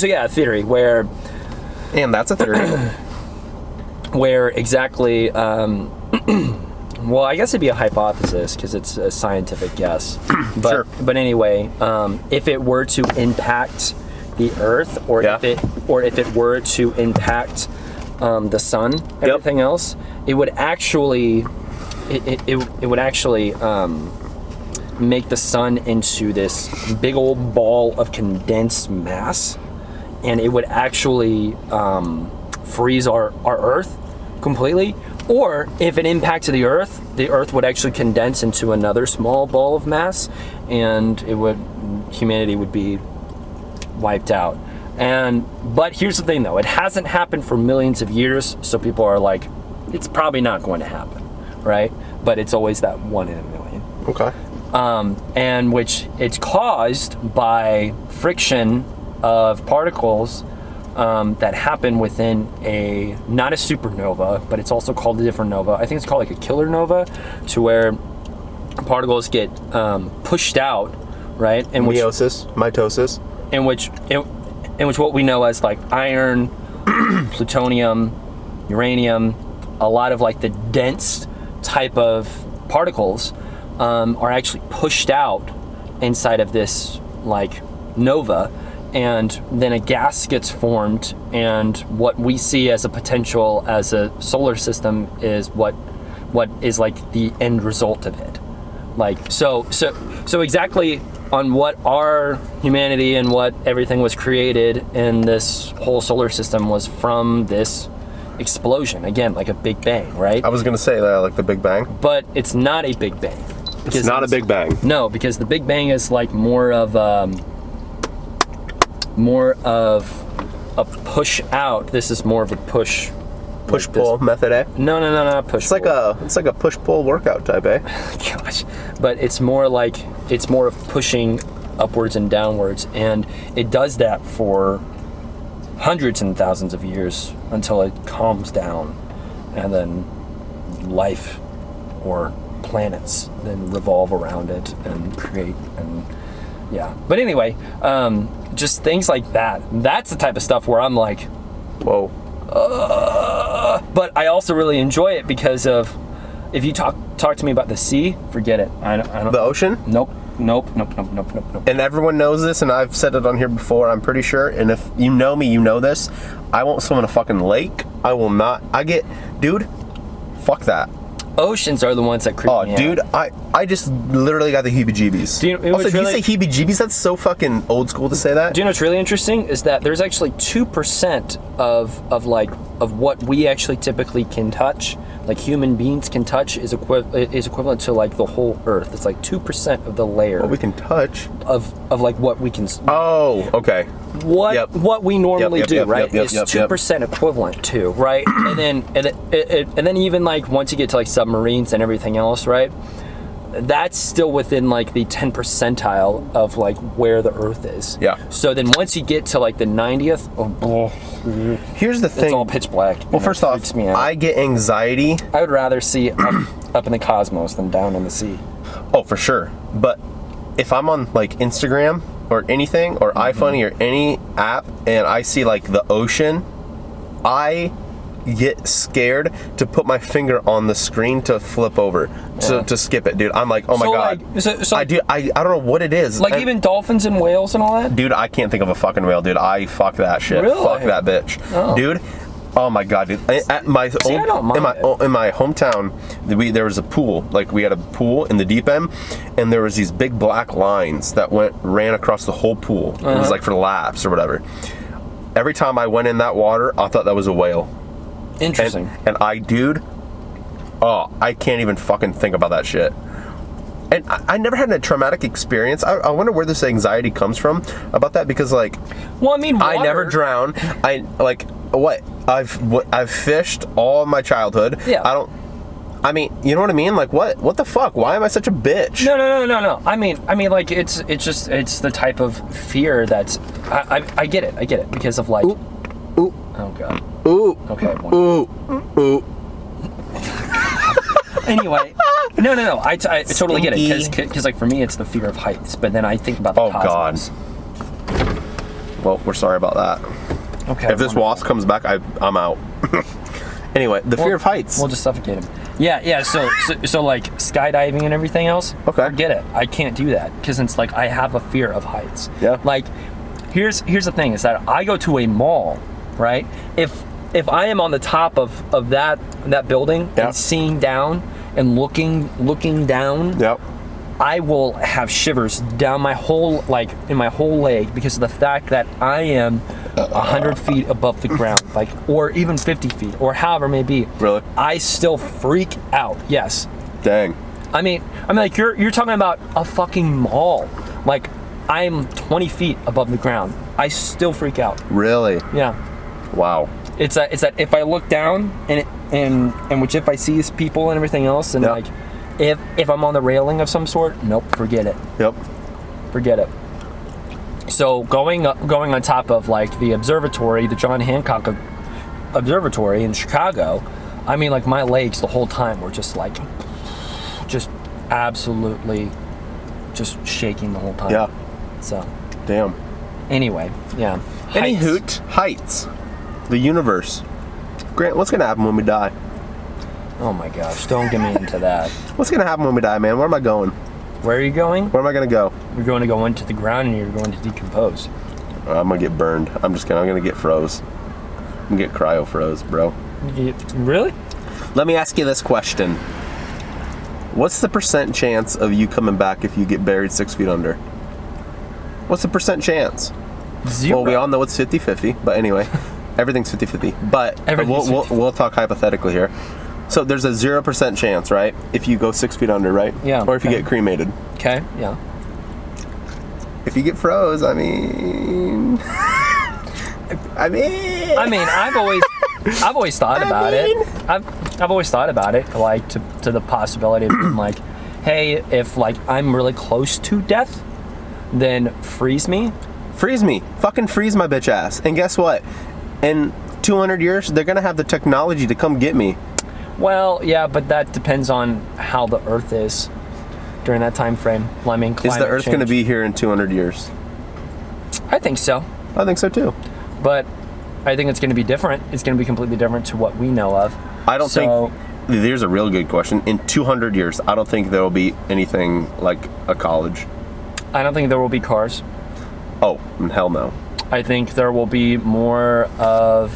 yeah, a theory where. And that's a theory. Where exactly? Well, I guess it'd be a hypothesis because it's a scientific guess. But, sure. But anyway, if it were to impact the Earth, or if it were to impact the sun, everything else, it would actually. It would actually make the sun into this big old ball of condensed mass, and it would actually freeze our Earth completely. Or if it impacted the Earth would actually condense into another small ball of mass, and humanity would be wiped out. But here's the thing though, it hasn't happened for millions of years, so people are like, it's probably not going to happen. Right? But it's always that 1 in a million. Okay. And which it's caused by friction of particles that happen within not a supernova, but it's also called a different nova. I think it's called like a killer nova, to where particles get pushed out, right? Meiosis, mitosis. In which what we know as like iron, plutonium, uranium, a lot of like the dense type of particles are actually pushed out inside of this like nova, and then a gas gets formed, and what we see as a potential as a solar system is what is like the end result of it. Like so exactly on what our humanity and what everything was created in this whole solar system was from this explosion, again, like a Big Bang, right? I was gonna say that, like the Big Bang. But it's not a Big Bang. It's not a Big Bang. No, because the Big Bang is like more of a push out. This is more of a push pull method, eh? No, push. It's like a push pull workout type, eh? Gosh, but it's more of pushing upwards and downwards, and it does that for hundreds and thousands of years until it calms down, and then life or planets then revolve around it and create, and yeah. But anyway, just things like that. That's the type of stuff where I'm like, whoa. But I also really enjoy it because of, if you talk to me about the sea, forget it. I don't. The ocean? Nope. And everyone knows this, and I've said it on here before, I'm pretty sure, and if you know me, you know this. I won't swim in a fucking lake. I will not. Dude, fuck that. Oceans are the ones that creep me out. Dude, I just literally got the heebie-jeebies. Do you say heebie-jeebies? That's so fucking old school to say that. Do you know what's really interesting is that there's actually 2% of what we actually typically can touch, like human beings can touch, is equivalent to like the whole Earth. It's like 2% of the layer. What we can touch of like what we can. Oh, okay. What we normally do, right? Is 2% equivalent to, right? and then even like once you get to like submarines and everything else, right? that's still within like the 10 percentile of like where the Earth is. Yeah. So then once you get to like the 90th, Here's the thing. it's all pitch black. Well, first off, I get anxiety. I would rather see up in the cosmos than down in the sea. Oh, for sure. But if I'm on like Instagram or anything or iFunny or any app and I see like the ocean, I get scared to put my finger on the screen to flip over to skip it, dude. I'm like, oh my god. Like, I don't know what it is. Like even dolphins and whales and all that? Dude, I can't think of a fucking whale, dude. I fuck that shit. Really? Fuck that bitch. Oh. Dude. Oh my god, dude! At my I don't mind in my hometown, there was a pool. Like we had a pool in the deep end, and there was these big black lines that ran across the whole pool. It was like for laps or whatever. Every time I went in that water, I thought that was a whale. Interesting. And I can't even fucking think about that shit. And I never had a traumatic experience. I wonder where this anxiety comes from about that, because like, well, I mean, I never drown. I've fished all my childhood. Yeah. I mean, you know what I mean? Like, what the fuck? Why am I such a bitch? No. I mean, like it's the type of fear that's I get it because of like. Ooh. Oh god. Ooh. Okay. Ooh. Anyway, no. I totally get it because like for me it's the fear of heights, but then I think about the cosmos. God. Well, we're sorry about that. Okay. If this wasp comes back, I'm out. Anyway, the fear of heights. We'll just suffocate him. Yeah. So like skydiving and everything else. Okay. Forget it. I can't do that because it's like I have a fear of heights. Yeah. Like, here's the thing is that I go to a mall, right? If I am on the top of that building and seeing down and looking down, yep, I will have shivers down my whole in my whole leg because of the fact that I am 100 feet above the ground, like, or even 50 feet, or however it may be. Really? I still freak out. Yes. Dang. I mean, like you're talking about a fucking mall. Like, I'm 20 feet above the ground. I still freak out. Really? Yeah. Wow. It's that if I look down and which if I see people and everything else and like if I'm on the railing of some sort, nope, forget it. Yep. Forget it. So going on top of like the observatory, the John Hancock Observatory in Chicago, I mean, like my legs the whole time were just absolutely just shaking the whole time. Yeah. So. Damn. Anyway, yeah. Any hoot, heights, the universe. Grant, what's gonna happen when we die? Oh my gosh, don't get me into that. What's gonna happen when we die, man? Where am I going? Where are you going? Where am I gonna go? You're going to go into the ground and you're going to decompose. I'm gonna get burned. I'm gonna get froze. I'm gonna get cryo froze, bro. Really? Let me ask you this question. What's the % chance of you coming back if you get buried 6 feet under? What's the % chance? 0. Well, we all know it's 50-50, but anyway, everything's 50-50. But we'll talk hypothetically here. So there's a 0% chance, right? If you go 6 feet under, right? Yeah. Or if you get cremated. Okay, yeah. If you get froze, I mean, I've always thought about it. I've always thought about it, like to the possibility of being like, hey, if like I'm really close to death, then freeze me. Freeze me. Fucking freeze my bitch ass. And guess what? In 200 years, they're gonna have the technology to come get me. Well, yeah, but that depends on how the Earth is during that time frame. I mean, is the Earth going to be here in 200 years? I think so. I think so too. But I think it's going to be different. It's going to be completely different to what we know of. I don't think. There's a real good question. In 200 years, I don't think there will be anything like a college. I don't think there will be cars. Oh, hell no. I think there will be more of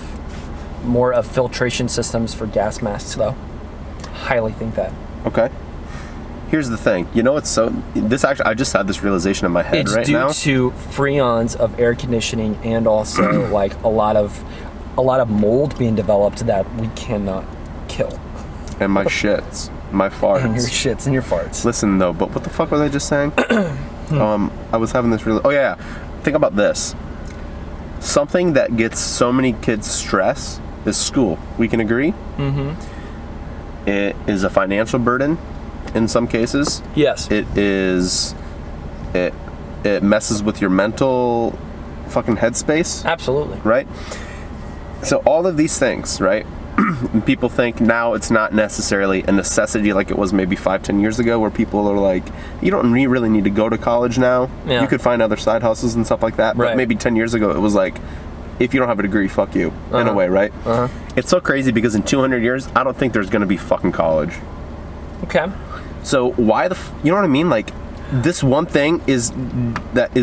filtration systems for gas masks, though. Highly think that. Okay. Here's the thing. You know, I just had this realization in my head it's right now. It's due to freons of air conditioning and also like a lot of mold being developed that we cannot kill. And my shits, my farts. And your shits and your farts. Listen though, but what the fuck was I just saying? I was having this oh yeah. Think about this. Something that gets so many kids stress is school. We can agree? Mm-hmm. It is a financial burden. in some cases. Yes. It messes with your mental fucking headspace, Absolutely. right? So all of these things, right? People think now it's not necessarily a necessity like it was maybe 5-10 years ago, where people are like, you don't really need to go to college now. Yeah. You could find other side hustles and stuff like that. But Right. maybe 10 years ago it was like, if you don't have a degree, fuck you, in a way, right? It's so crazy because in 200 years, I don't think there's going to be fucking college. Okay. So why you know what I mean? Like, this one thing is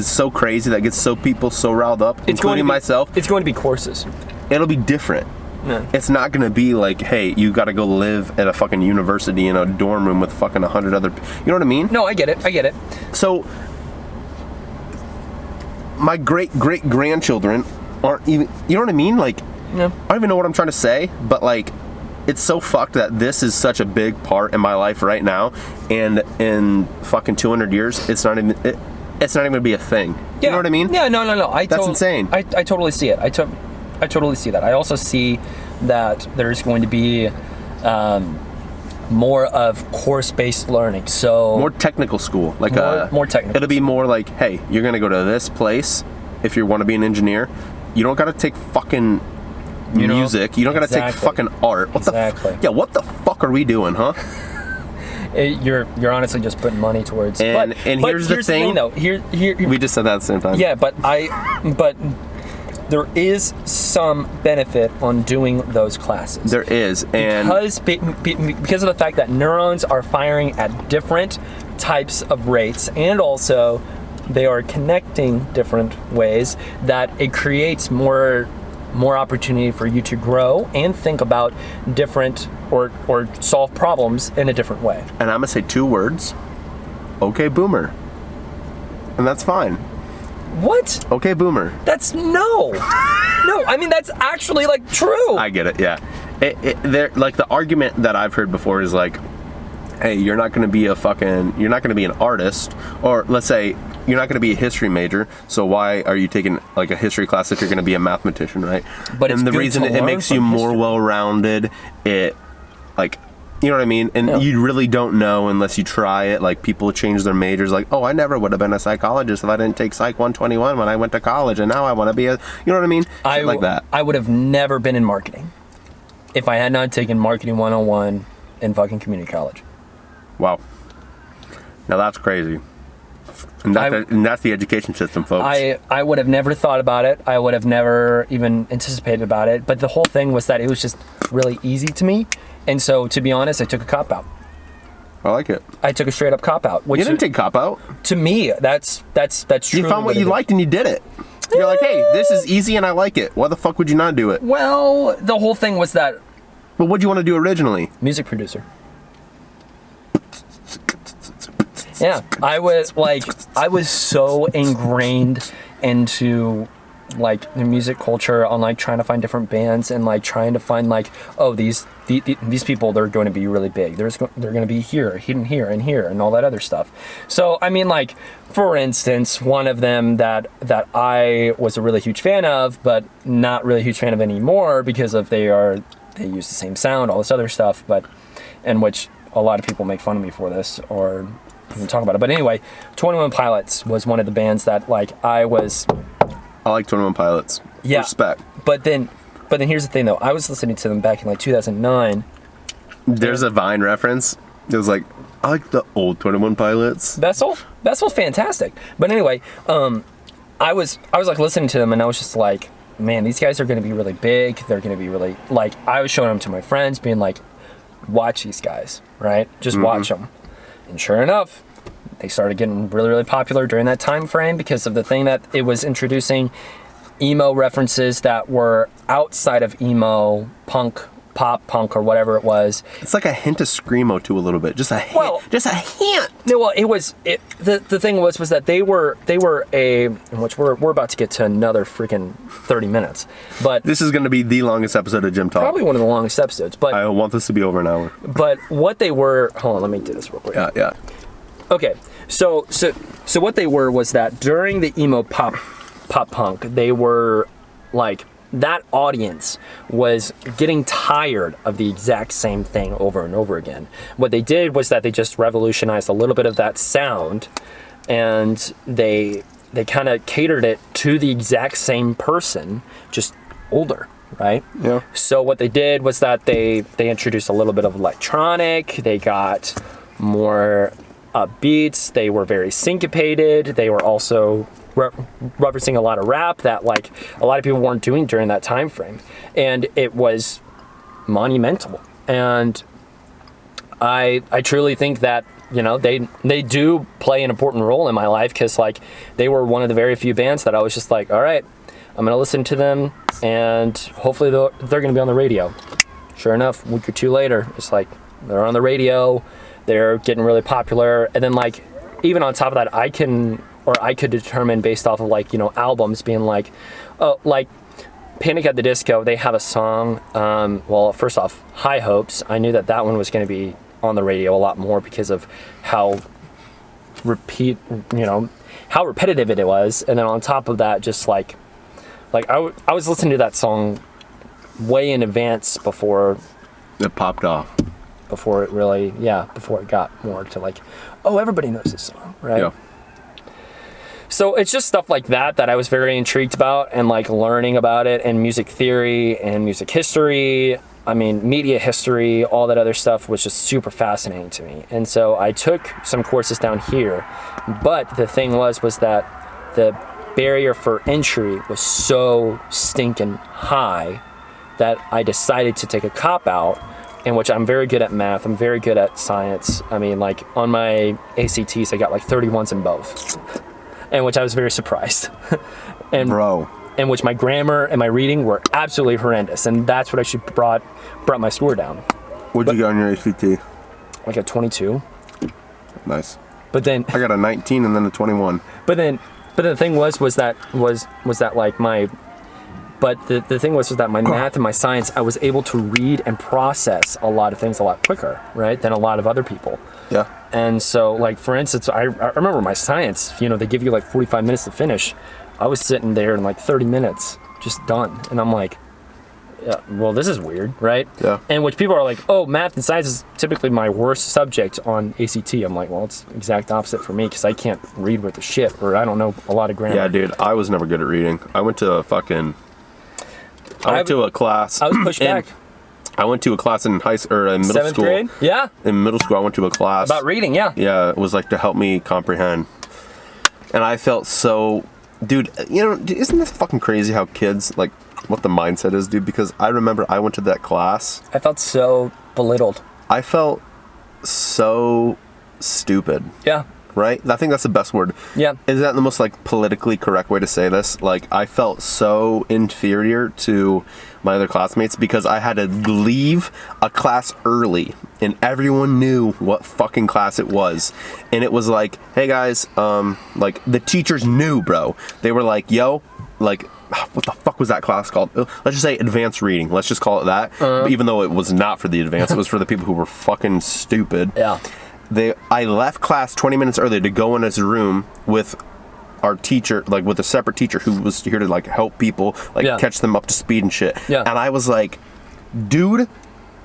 so crazy that gets people so riled up, including myself. It's going to be courses. It'll be different. Yeah. It's not going to be like, hey, you got to go live at a fucking university in a dorm room with fucking 100 other. You know what I mean? No, I get it. So my great grandchildren aren't even. You know what I mean? Like, No. I don't even know what I'm trying to say, but like, it's so fucked that this is such a big part in my life right now, and in fucking 200 years, it's not even gonna be a thing. You know what I mean? Yeah, no. That's insane. I totally see it. I totally see that. I also see that there's going to be more of course-based learning. So More technical school, like more technical. It'll be more like, hey, you're gonna go to this place if you want to be an engineer. You don't gotta take fucking music. You don't gotta take fucking art. What the fuck are we doing, huh? You're honestly just putting money towards. And here's the thing, though. Here. We just said that at the same time. Yeah, but there is some benefit on doing those classes. There is, and because of the fact that neurons are firing at different types of rates, and also they are connecting different ways, that it creates more opportunity for you to grow and think about different or solve problems in a different way. And I'm gonna say 2 words. Okay, boomer. And that's fine. What? Okay, boomer. That's no. I mean, that's actually like true. I get it. Yeah. Like, the argument that I've heard before is like, hey, you're not gonna be an artist, or let's say you're not going to be a history major, so why are you taking like a history class if you're going to be a mathematician, right? But and the reason it makes you more well-rounded, it, like, you know what I mean? And you really don't know unless you try it. Like, people change their majors, like, oh, I never would have been a psychologist if I didn't take Psych 121 when I went to college, and now I want to be a, you know what I mean? Like that. I would have never been in marketing if I had not taken Marketing 101 in fucking community college. Wow. Now that's crazy. And that's the education system, folks. I would have never thought about it. I would have never even anticipated about it. But the whole thing was that it was just really easy to me. And so, to be honest, I took a cop-out. I like it. I took a straight-up cop-out. You didn't take cop-out. To me, that's true. You found what you liked and you did it. You're like, hey, this is easy and I like it. Why the fuck would you not do it? Well, the whole thing was that... But what'd you want to do originally? Music producer. Yeah, I was so ingrained into like the music culture on like trying to find different bands and like trying to find like, oh, these people, they're going to be really big. They're going to be here, hidden here, and all that other stuff. So I mean, like, for instance, one of them that I was a really huge fan of, but not really a huge fan of anymore because of they use the same sound, all this other stuff, but in which a lot of people make fun of me for this or even talk about it. But anyway, 21 Pilots was one of the bands that like I like 21 Pilots. Yeah. Respect. But then here's the thing though. I was listening to them back in like 2009. There's a Vine reference. It was like, I like the old 21 Pilots. Vessel's fantastic. But anyway, I was like listening to them and I was just like, man, these guys are going to be really big. They're going to be really, like, I was showing them to my friends being like, watch these guys, right? Just watch them. And sure enough, they started getting really, really popular during that time frame because of the thing that it was introducing emo references that were outside of emo, punk, pop punk, or whatever it was. It's like a hint of screamo too, a little bit. Just a hint. Well, just a hint. No, well, the thing was that they were in which we're about to get to another freaking 30 minutes. But this is going to be the longest episode of Gym Talk. Probably one of the longest episodes. But I want this to be over an hour. But what they were, hold on, let me do this real quick. Yeah. Okay, so what they were was that during the emo pop punk, they were like that audience was getting tired of the exact same thing over and over again. What they did was that they just revolutionized a little bit of that sound, and they kind of catered it to the exact same person, just older, right? Yeah. So what they did was that they introduced a little bit of electronic, they got more beats, they were very syncopated, they were also referencing a lot of rap that like a lot of people weren't doing during that time frame, and it was monumental. And I truly think that, you know, they do play an important role in my life, because like they were one of the very few bands that I was just like, all right, I'm gonna listen to them, and hopefully they're gonna be on the radio. Sure enough, a week or two later, it's like they're on the radio, they're getting really popular. And then like even on top of that, I could determine based off of like, you know, albums being like, oh, like Panic at the Disco, they have a song, well, first off, High Hopes. I knew that one was going to be on the radio a lot more because of how repetitive it was. And then on top of that, just like I was listening to that song way in advance before it popped off. Before it got more to like, oh, everybody knows this song, right? Yeah. So it's just stuff like that I was very intrigued about, and like learning about it, and music theory and music history. I mean, media history, all that other stuff was just super fascinating to me. And so I took some courses down here, but the thing was that the barrier for entry was so stinking high that I decided to take a cop-out, in which I'm very good at math, I'm very good at science. I mean, like on my ACTs, I got like 31s in both. And which I was very surprised. And in which my grammar and my reading were absolutely horrendous, and that's what I should brought my score down. What'd you get on your ACT? Like a 22. Nice. But then I got a 19 and then a 21. But the thing was that like my. But the thing was that my math and my science, I was able to read and process a lot of things a lot quicker, right, than a lot of other people. Yeah. And so, like, for instance, I remember my science, you know, they give you like 45 minutes to finish. I was sitting there in like 30 minutes, just done. And I'm like, yeah, well, this is weird, right? Yeah. And which people are like, oh, math and science is typically my worst subject on ACT. I'm like, well, it's the exact opposite for me, because I can't read worth a shit, or I don't know a lot of grammar. Yeah, dude, I was never good at reading. I went to a class. I was pushed back. I went to a class in middle school. 7th grade? Yeah. In middle school, I went to a class about reading. Yeah. Yeah, it was like to help me comprehend. And I felt so, dude. You know, isn't this fucking crazy how kids, like, what the mindset is, dude? Because I remember I went to that class. I felt so belittled. I felt so stupid. Yeah. Right? I think that's the best word. Yeah. Is that the most, like, politically correct way to say this? Like, I felt so inferior to my other classmates because I had to leave a class early, and everyone knew what fucking class it was. And it was like, hey guys, like, the teachers knew, bro. They were like, yo, like, what the fuck was that class called? Let's just say advanced reading. Let's just call it that. Even though it was not for the advanced, it was for the people who were fucking stupid. Yeah. I left class 20 minutes early to go in his room with our teacher, like with a separate teacher who was here to like help people, like catch them up to speed and shit. Yeah. And I was like, dude,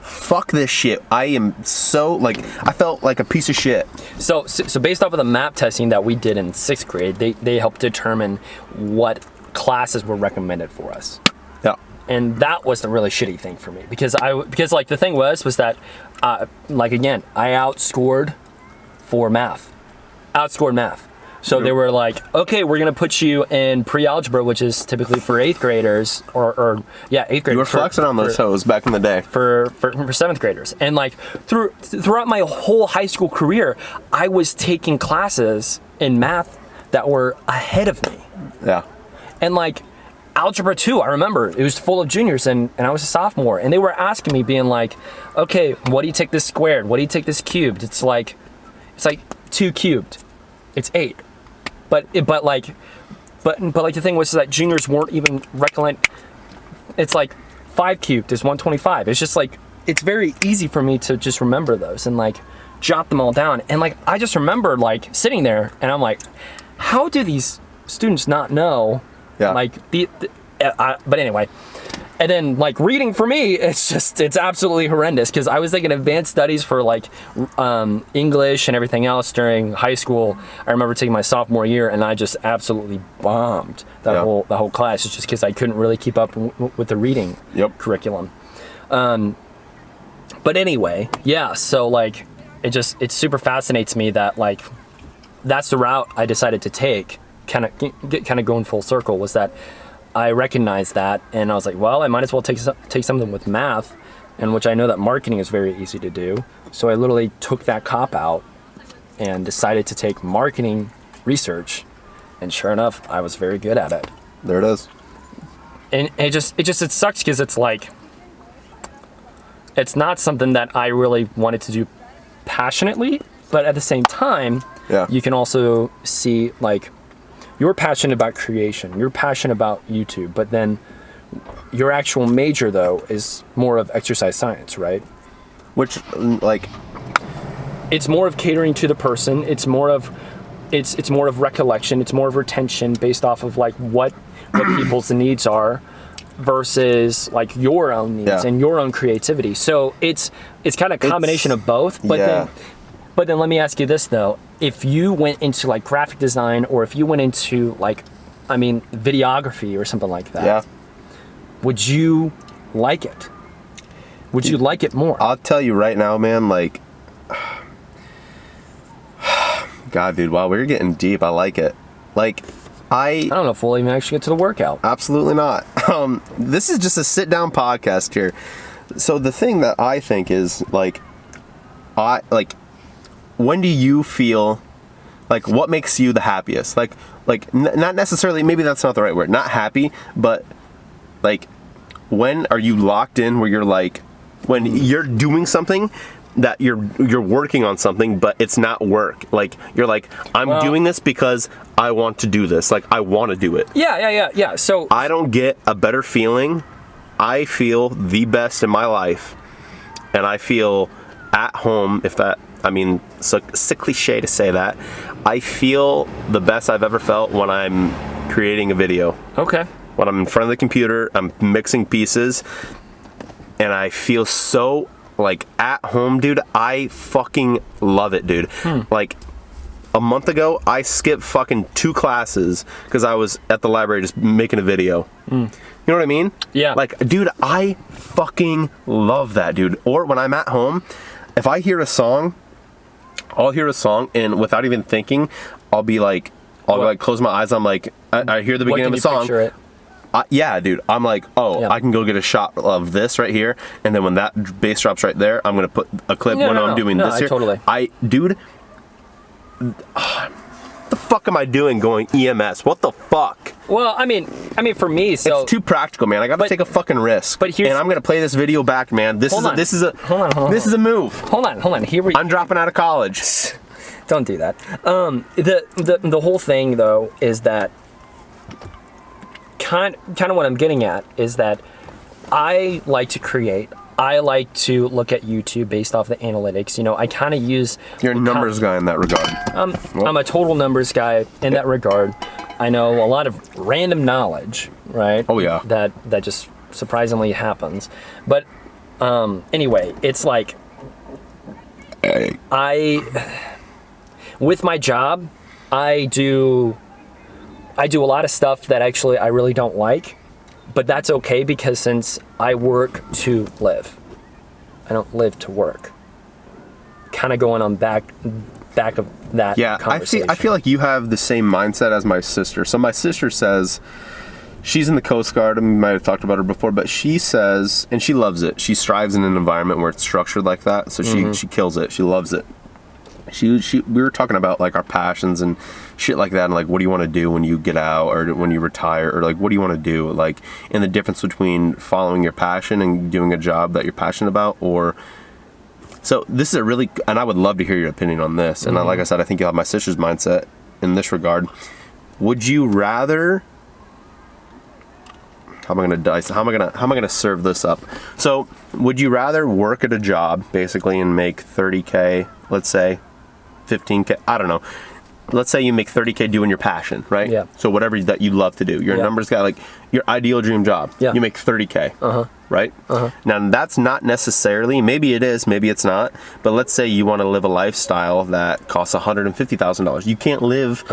fuck this shit. I am so, like, I felt like a piece of shit. So based off of the map testing that we did in 6th grade, they helped determine what classes were recommended for us. Yeah. And that was the really shitty thing for me, because like the thing was that like, again, I outscored math. So they were like, okay, we're gonna put you in pre-algebra, which is typically for 8th graders, or 8th graders. You were flexing on those toes back in the day. For 7th graders. And like throughout my whole high school career, I was taking classes in math that were ahead of me. Yeah. And like Algebra 2, I remember, it was full of juniors, and I was a sophomore, and they were asking me, being like, okay, what do you take this squared? What do you take this cubed? It's like 2 cubed. It's 8. But like the thing was that juniors weren't even recollect. It's like 5 cubed is 125. It's just like, it's very easy for me to just remember those and like jot them all down. And like, I just remember like sitting there and I'm like, how do these students not know? Yeah. Like but anyway. And then, like, reading for me, it's absolutely horrendous, because I was taking advanced studies for, like, English and everything else during high school. I remember taking my sophomore year, and I just absolutely bombed that whole class. It's just because I couldn't really keep up with the reading curriculum. But anyway, yeah, so, like, it super fascinates me that, like, that's the route I decided to take, kind of going full circle, was that I recognized that, and I was like, well, I might as well take something with math, and which I know that marketing is very easy to do. So I literally took that cop out and decided to take marketing research, and sure enough, I was very good at it. There it is. And it sucks, because it's like, it's not something that I really wanted to do passionately, but at the same time, you can also see, like, you're passionate about creation, you're passionate about YouTube, but then your actual major, though, is more of exercise science, right? Which, like, it's more of catering to the person. It's more of recollection. It's more of retention based off of, like, what people's needs are versus, like, your own needs and your own creativity. So it's kind of a combination of both. But then let me ask you this, though. If you went into, like, graphic design, or if you went into, like, videography or something like that, would you like it? Would you like it more? I'll tell you right now, man, like, God, dude, wow, we're getting deep. I like it. Like, I don't know if we'll even actually get to the workout. Absolutely not. This is just a sit-down podcast here. So the thing that I think is, like, when do you feel, like, what makes you the happiest? Like, not necessarily, maybe that's not the right word, not happy, but, like, when are you locked in where you're, like, when you're doing something that you're working on something, but it's not work. Like, you're like, I'm doing this because I want to do this. Like, I want to do it. Yeah. So I don't get a better feeling. I feel the best in my life, and I feel at home, if that, it's a cliche to say that. I feel the best I've ever felt when I'm creating a video. Okay. When I'm in front of the computer, I'm mixing pieces, and I feel so, like, at home, dude. I fucking love it, dude. Like, a month ago, I skipped fucking 2 classes because I was at the library just making a video. You know what I mean? Yeah. Like, dude, I fucking love that, dude. Or when I'm at home, if I hear a song, I'll hear a song, and without even thinking, I'll be like, close my eyes. I'm like, I hear the beginning of the song. Picture it? Yeah, dude. I'm like, I can go get a shot of this right here, and then when that bass drops right there, I'm gonna put a clip I'm doing this here. Totally. Dude, what the fuck am I doing going EMS? What the fuck? Well, I mean, for me, so it's too practical, man. I gotta take a fucking risk. But here's, and I'm gonna play this video back, man. This is a move. Hold on. I'm dropping out of college. Don't do that. The whole thing, though, is that kind of what I'm getting at is that I like to create. I like to look at YouTube based off the analytics. You know, I kind of use... You're a numbers guy in that regard. I'm a total numbers guy in that regard. I know a lot of random knowledge, right? Oh, yeah. That just surprisingly happens. But anyway, it's like... With my job, I do a lot of stuff that actually I really don't like. But that's okay, because since I work to live, I don't live to work. Kind of going on back of that conversation. I feel like you have the same mindset as my sister. So my sister says, she's in the Coast Guard, and we might have talked about her before, but she says, and she loves it. She strives in an environment where it's structured like that, so she kills it. She loves it. We were talking about, like, our passions and shit like that, and, like, what do you want to do when you get out, or when you retire, or, like, what do you want to do, like, and the difference between following your passion and doing a job that you're passionate about. Or so this is and I would love to hear your opinion on this. And like I said, I think you'll have my sister's mindset in this regard. Would you rather, how am I gonna serve this up? So would you rather work at a job basically and make $30K, let's say $15K, I don't know, let's say you make 30K doing your passion, right? Yeah. So whatever that you love to do, your Yeah. numbers guy, like your ideal dream job, Yeah. you make 30K, right? Now that's not necessarily, maybe it is, maybe it's not, but let's say you want to live a lifestyle that costs $150,000. You can't live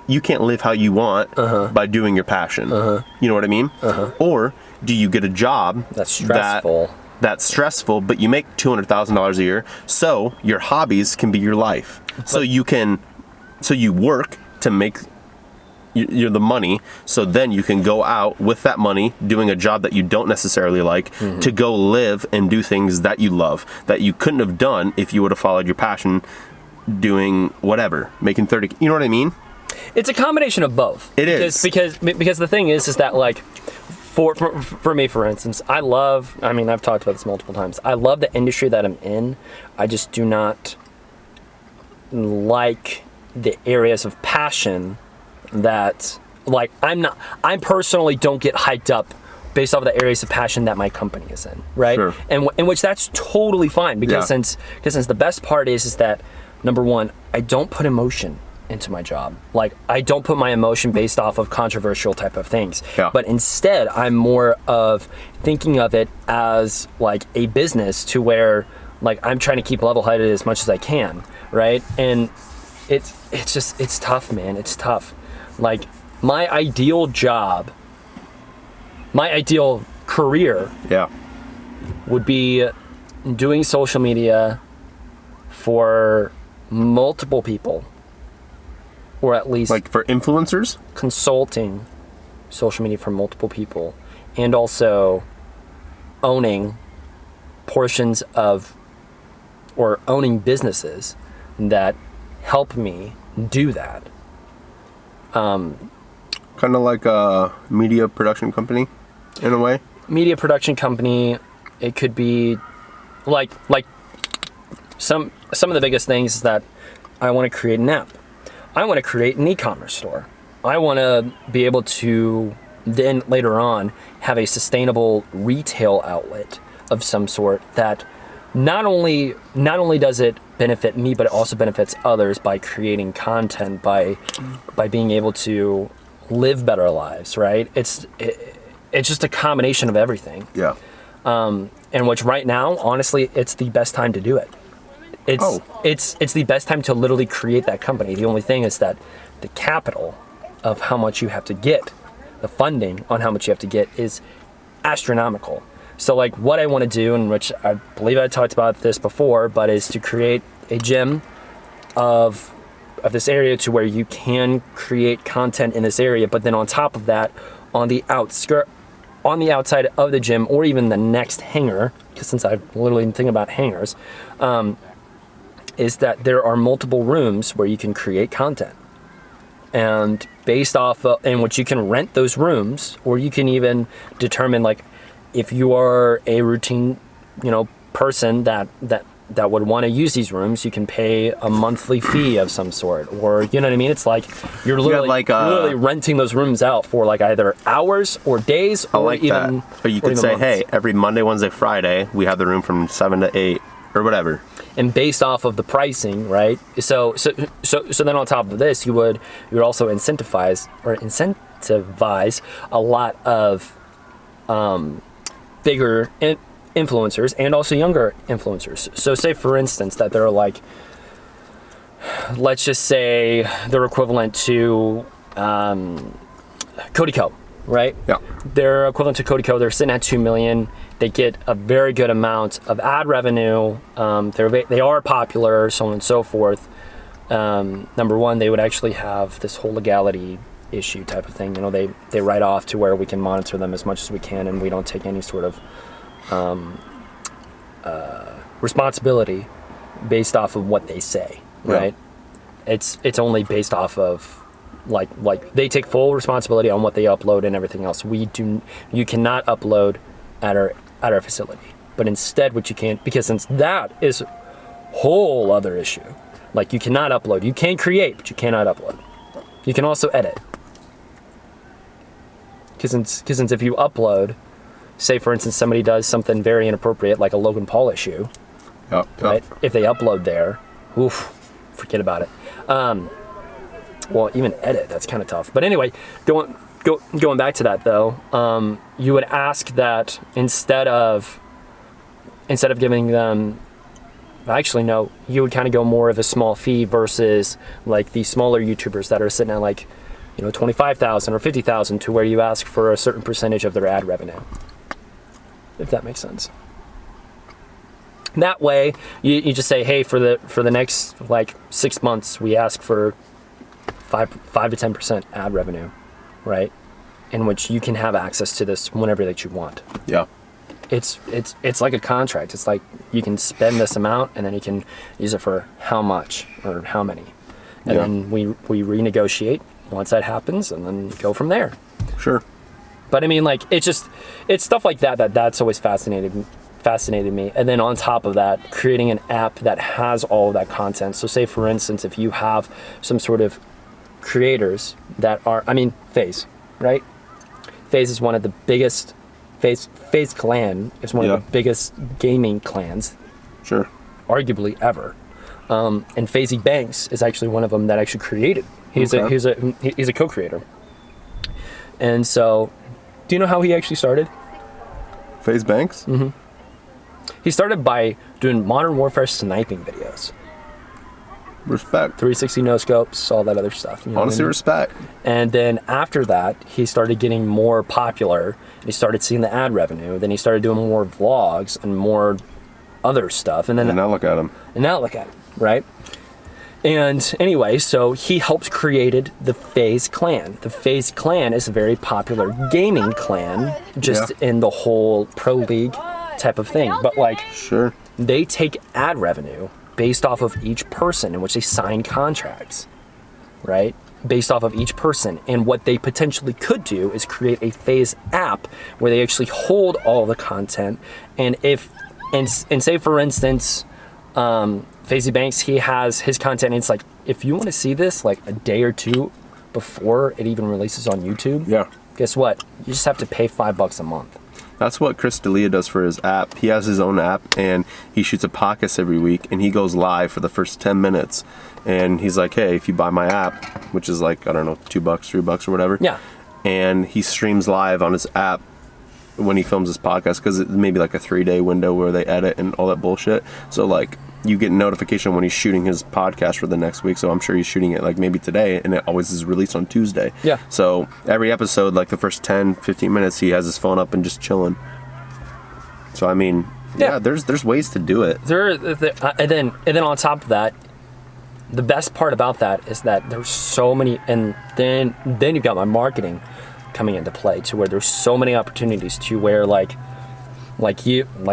you can't live how you want by doing your passion. You know what I mean? Or do you get a job That's stressful. that's stressful, but you make $200,000 a year, so your hobbies can be your life. So you work to make you're the money, so then you can go out with that money doing a job that you don't necessarily like to go live and do things that you love that you couldn't have done if you would have followed your passion doing whatever, making 30. You know what I mean? It's a combination of both. It is. Because the thing is that like for me, for instance, I've talked about this multiple times. I love the industry that I'm in. I just do not like the areas of passion that, like, I personally don't get hyped up based off of the areas of passion that my company is in, right? Sure. And in which that's totally fine because Yeah. since the best part is that, number one, I don't put emotion into my job. Like, I don't put my emotion based off of controversial type of things. Yeah. But instead, I'm more of thinking of it as like a business to where, like, I'm trying to keep level-headed as much as I can, right? And it's tough, man. It's tough. Like, my ideal job, my ideal career Yeah. would be doing social media for multiple people, or at least Like for influencers? consulting social media for multiple people, and also owning portions of or owning businesses that help me do that. Kind of like a media production company in a way. Media production company, it could be like some of the biggest things is that I want to create an app. I want to create an e-commerce store. I want to be able to then later on have a sustainable retail outlet of some sort that not only does it benefit me, but it also benefits others by creating content, by being able to live better lives, right? It's just a combination of everything. Yeah. And which right now, honestly, it's the best time to do it. It's the best time to literally create that company. The only thing is that the capital of how much you have to get, the funding on how much you have to get is astronomical. So like what I want to do, and which I believe I talked about this before, but is to create a gym of this area to where you can create content in this area, but then on top of that, on the outside of the gym, or even the next hangar, because since I literally didn't think about hangars, is that there are multiple rooms where you can create content. And based off of, in which you can rent those rooms, or you can even determine, like, if you are a routine, person that would want to use these rooms, you can pay a monthly fee of some sort, or you know what I mean? It's like you're literally renting those rooms out for like either hours or days, or like even. that. Or you could say, hey, every Monday, Wednesday, Friday, we have the room from 7 to 8 or whatever. And based off of the pricing, right? So then on top of this, you would also incentivize a lot of bigger influencers and also younger influencers. So say for instance that they're like, let's just say they're equivalent to Cody Co, right? Yeah. They're equivalent to Cody Co. They're sitting at 2 million. They get a very good amount of ad revenue. They are popular, so on and so forth. Number one, they would actually have this whole legality issue type of thing. They write off to where we can monitor them as much as we can, and we don't take any sort of responsibility based off of what they say, right? Yeah. It's only based off of like they take full responsibility on what they upload and everything else. You cannot upload at our facility, but instead what you can, because since that is a whole other issue, like you cannot upload. You can create, but you cannot upload. You can also edit. Because since if you upload, say for instance somebody does something very inappropriate like a Logan Paul issue, right? If they upload there, forget about it. Well, even edit, that's kind of tough. But anyway, going back to that though, you would ask that instead of giving them, actually no, you would kind of go more of a small fee versus like the smaller YouTubers that are sitting at like, you know, 25,000 or 50,000, to where you ask for a certain percentage of their ad revenue, if that makes sense. That way, you just say, hey, for the next like 6 months, we ask for 5 to 10% ad revenue, right? In which you can have access to this whenever that you want. Yeah. It's like a contract. It's like you can spend this amount and then you can use it for how much or how many. And then we renegotiate once that happens and then go from there. Sure. But I mean, like, it's stuff like that's always fascinated me. And then on top of that, creating an app that has all of that content. So say for instance, if you have some sort of creators that are, I mean, FaZe, right? FaZe is one of the biggest, FaZe clan is one of the biggest gaming clans, sure, arguably ever. And FaZe Banks is actually one of them that actually created. He's a co-creator. And so, do you know how he actually started? FaZe Banks? Mm-hmm. He started by doing Modern Warfare sniping videos. Respect. 360 no scopes, all that other stuff. You know Honestly, respect. And then after that, he started getting more popular. And he started seeing the ad revenue. Then he started doing more vlogs and more other stuff. And then now look at him. And now look at him, right? And anyway, so he helped created the FaZe clan. The FaZe clan is a very popular gaming clan, just in the whole pro league type of thing. But like, sure, they take ad revenue based off of each person in which they sign contracts, right? Based off of each person. And what they potentially could do is create a FaZe app where they actually hold all the content. And say for instance, FaZe Banks, he has his content, and it's like, if you want to see this like a day or two before it even releases on YouTube, guess what? You just have to pay $5 a month. That's what Chris D'Elia does for his app. He has his own app, and he shoots a podcast every week, and he goes live for the first 10 minutes. And he's like, hey, if you buy my app, which is like, I don't know, $2, $3 or whatever. Yeah. And he streams live on his app when he films his podcast, because it's maybe like a 3-day window where they edit and all that bullshit. So like, you get notification when he's shooting his podcast for the next week. So I'm sure he's shooting it like maybe today, and it always is released on Tuesday. Yeah. So every episode, like the first 10, 15 minutes, he has his phone up and just chilling. So I mean, there's ways to do it. And then on top of that, the best part about that is that there's so many, and then you've got my marketing coming into play, to where there's so many opportunities to where like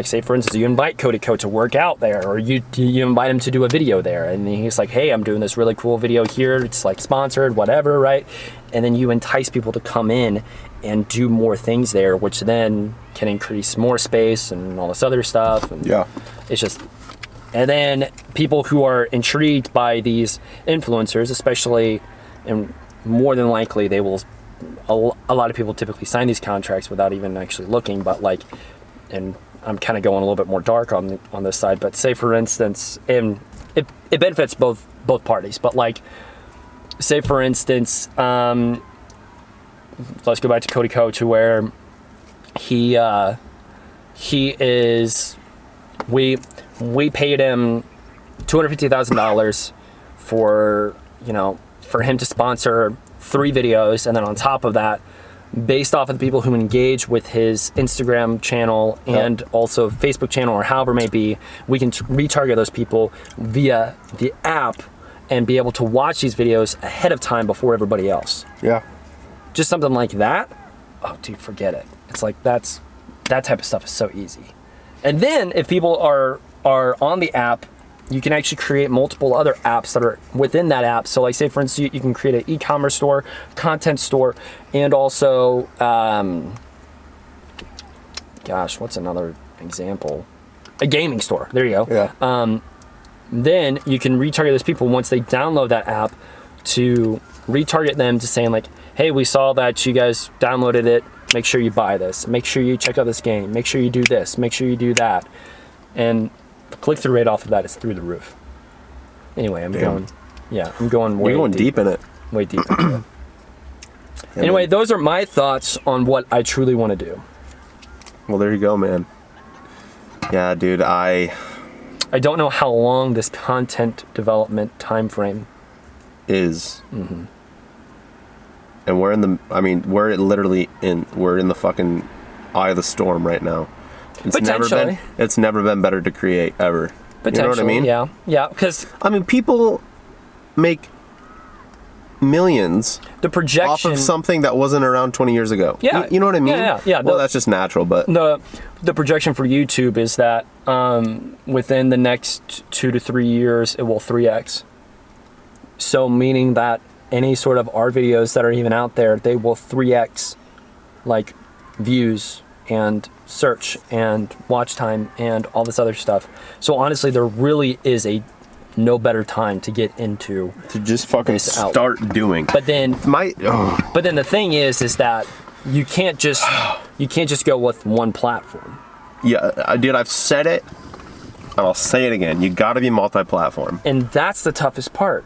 say for instance, you invite Cody Co to work out there, or you invite him to do a video there, and he's like, hey, I'm doing this really cool video here, it's like sponsored, whatever, right? And then you entice people to come in and do more things there, which then can increase more space and all this other stuff. And it's just, and then people who are intrigued by these influencers, especially, and more than likely they will, a lot of people typically sign these contracts without even actually looking, but like, and I'm kind of going a little bit more dark on this side, but say for instance, and it benefits both parties, but like, say for instance, let's go back to Cody Co, to where he is, we paid him $250,000 for him to sponsor 3 videos, and then on top of that, based off of the people who engage with his Instagram channel and also Facebook channel, or however it may be, we can retarget those people via the app and be able to watch these videos ahead of time before everybody else. Yeah. Just something like that. Oh, dude, forget it. It's like that type of stuff is so easy. And then if people are on the app, you can actually create multiple other apps that are within that app. So like, say for instance, you can create an e-commerce store, content store, and also, gosh, what's another example? A gaming store. There you go. Yeah. Then you can retarget those people once they download that app, to retarget them to saying like, hey, we saw that you guys downloaded it. Make sure you buy this. Make sure you check out this game. Make sure you do this. Make sure you do that. And the click-through rate off of that is through the roof. Anyway, I'm going way You're going deep in it. way deep into it. Anyway, those are my thoughts on what I truly want to do. Well, there you go, man. Yeah, dude, I don't know how long this content development time frame is. Mm-hmm. And we're in the, I mean, we're in the fucking eye of the storm right now. It's never been better to create ever. You know what I mean? Yeah, because I mean, people make millions the projection off of something that wasn't around 20 years ago. Yeah, you know what I mean? Yeah. Well, that's just natural, but the projection for YouTube is that within the next 2 to 3 years, it will 3x. So meaning that any sort of our videos that are even out there, they will 3x, like views and search and watch time and all this other stuff. So honestly, there really is no better time to get into to just fucking start doing. But then the thing is that you can't just go with one platform. Yeah, I've said it and I'll say it again. You got to be multi-platform. And that's the toughest part.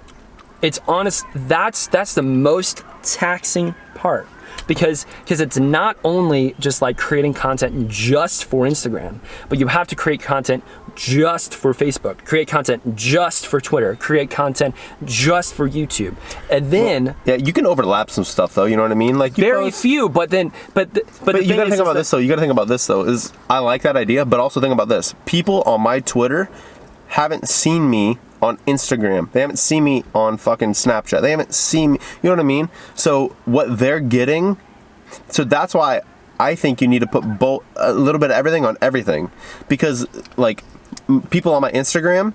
It's honest, that's the most taxing part. Because it's not only just like creating content just for Instagram, but you have to create content just for Facebook, create content just for Twitter, create content just for YouTube. And then you can overlap some stuff though, you know what I mean? Like few, but you gotta think about this though. You gotta think about this though, is I like that idea, but also think about this. People on my Twitter haven't seen me on Instagram. They haven't seen me on fucking Snapchat. They haven't seen me, you know what I mean? So what they're getting, so that's why I think you need to put a little bit of everything on everything. Because like people on my Instagram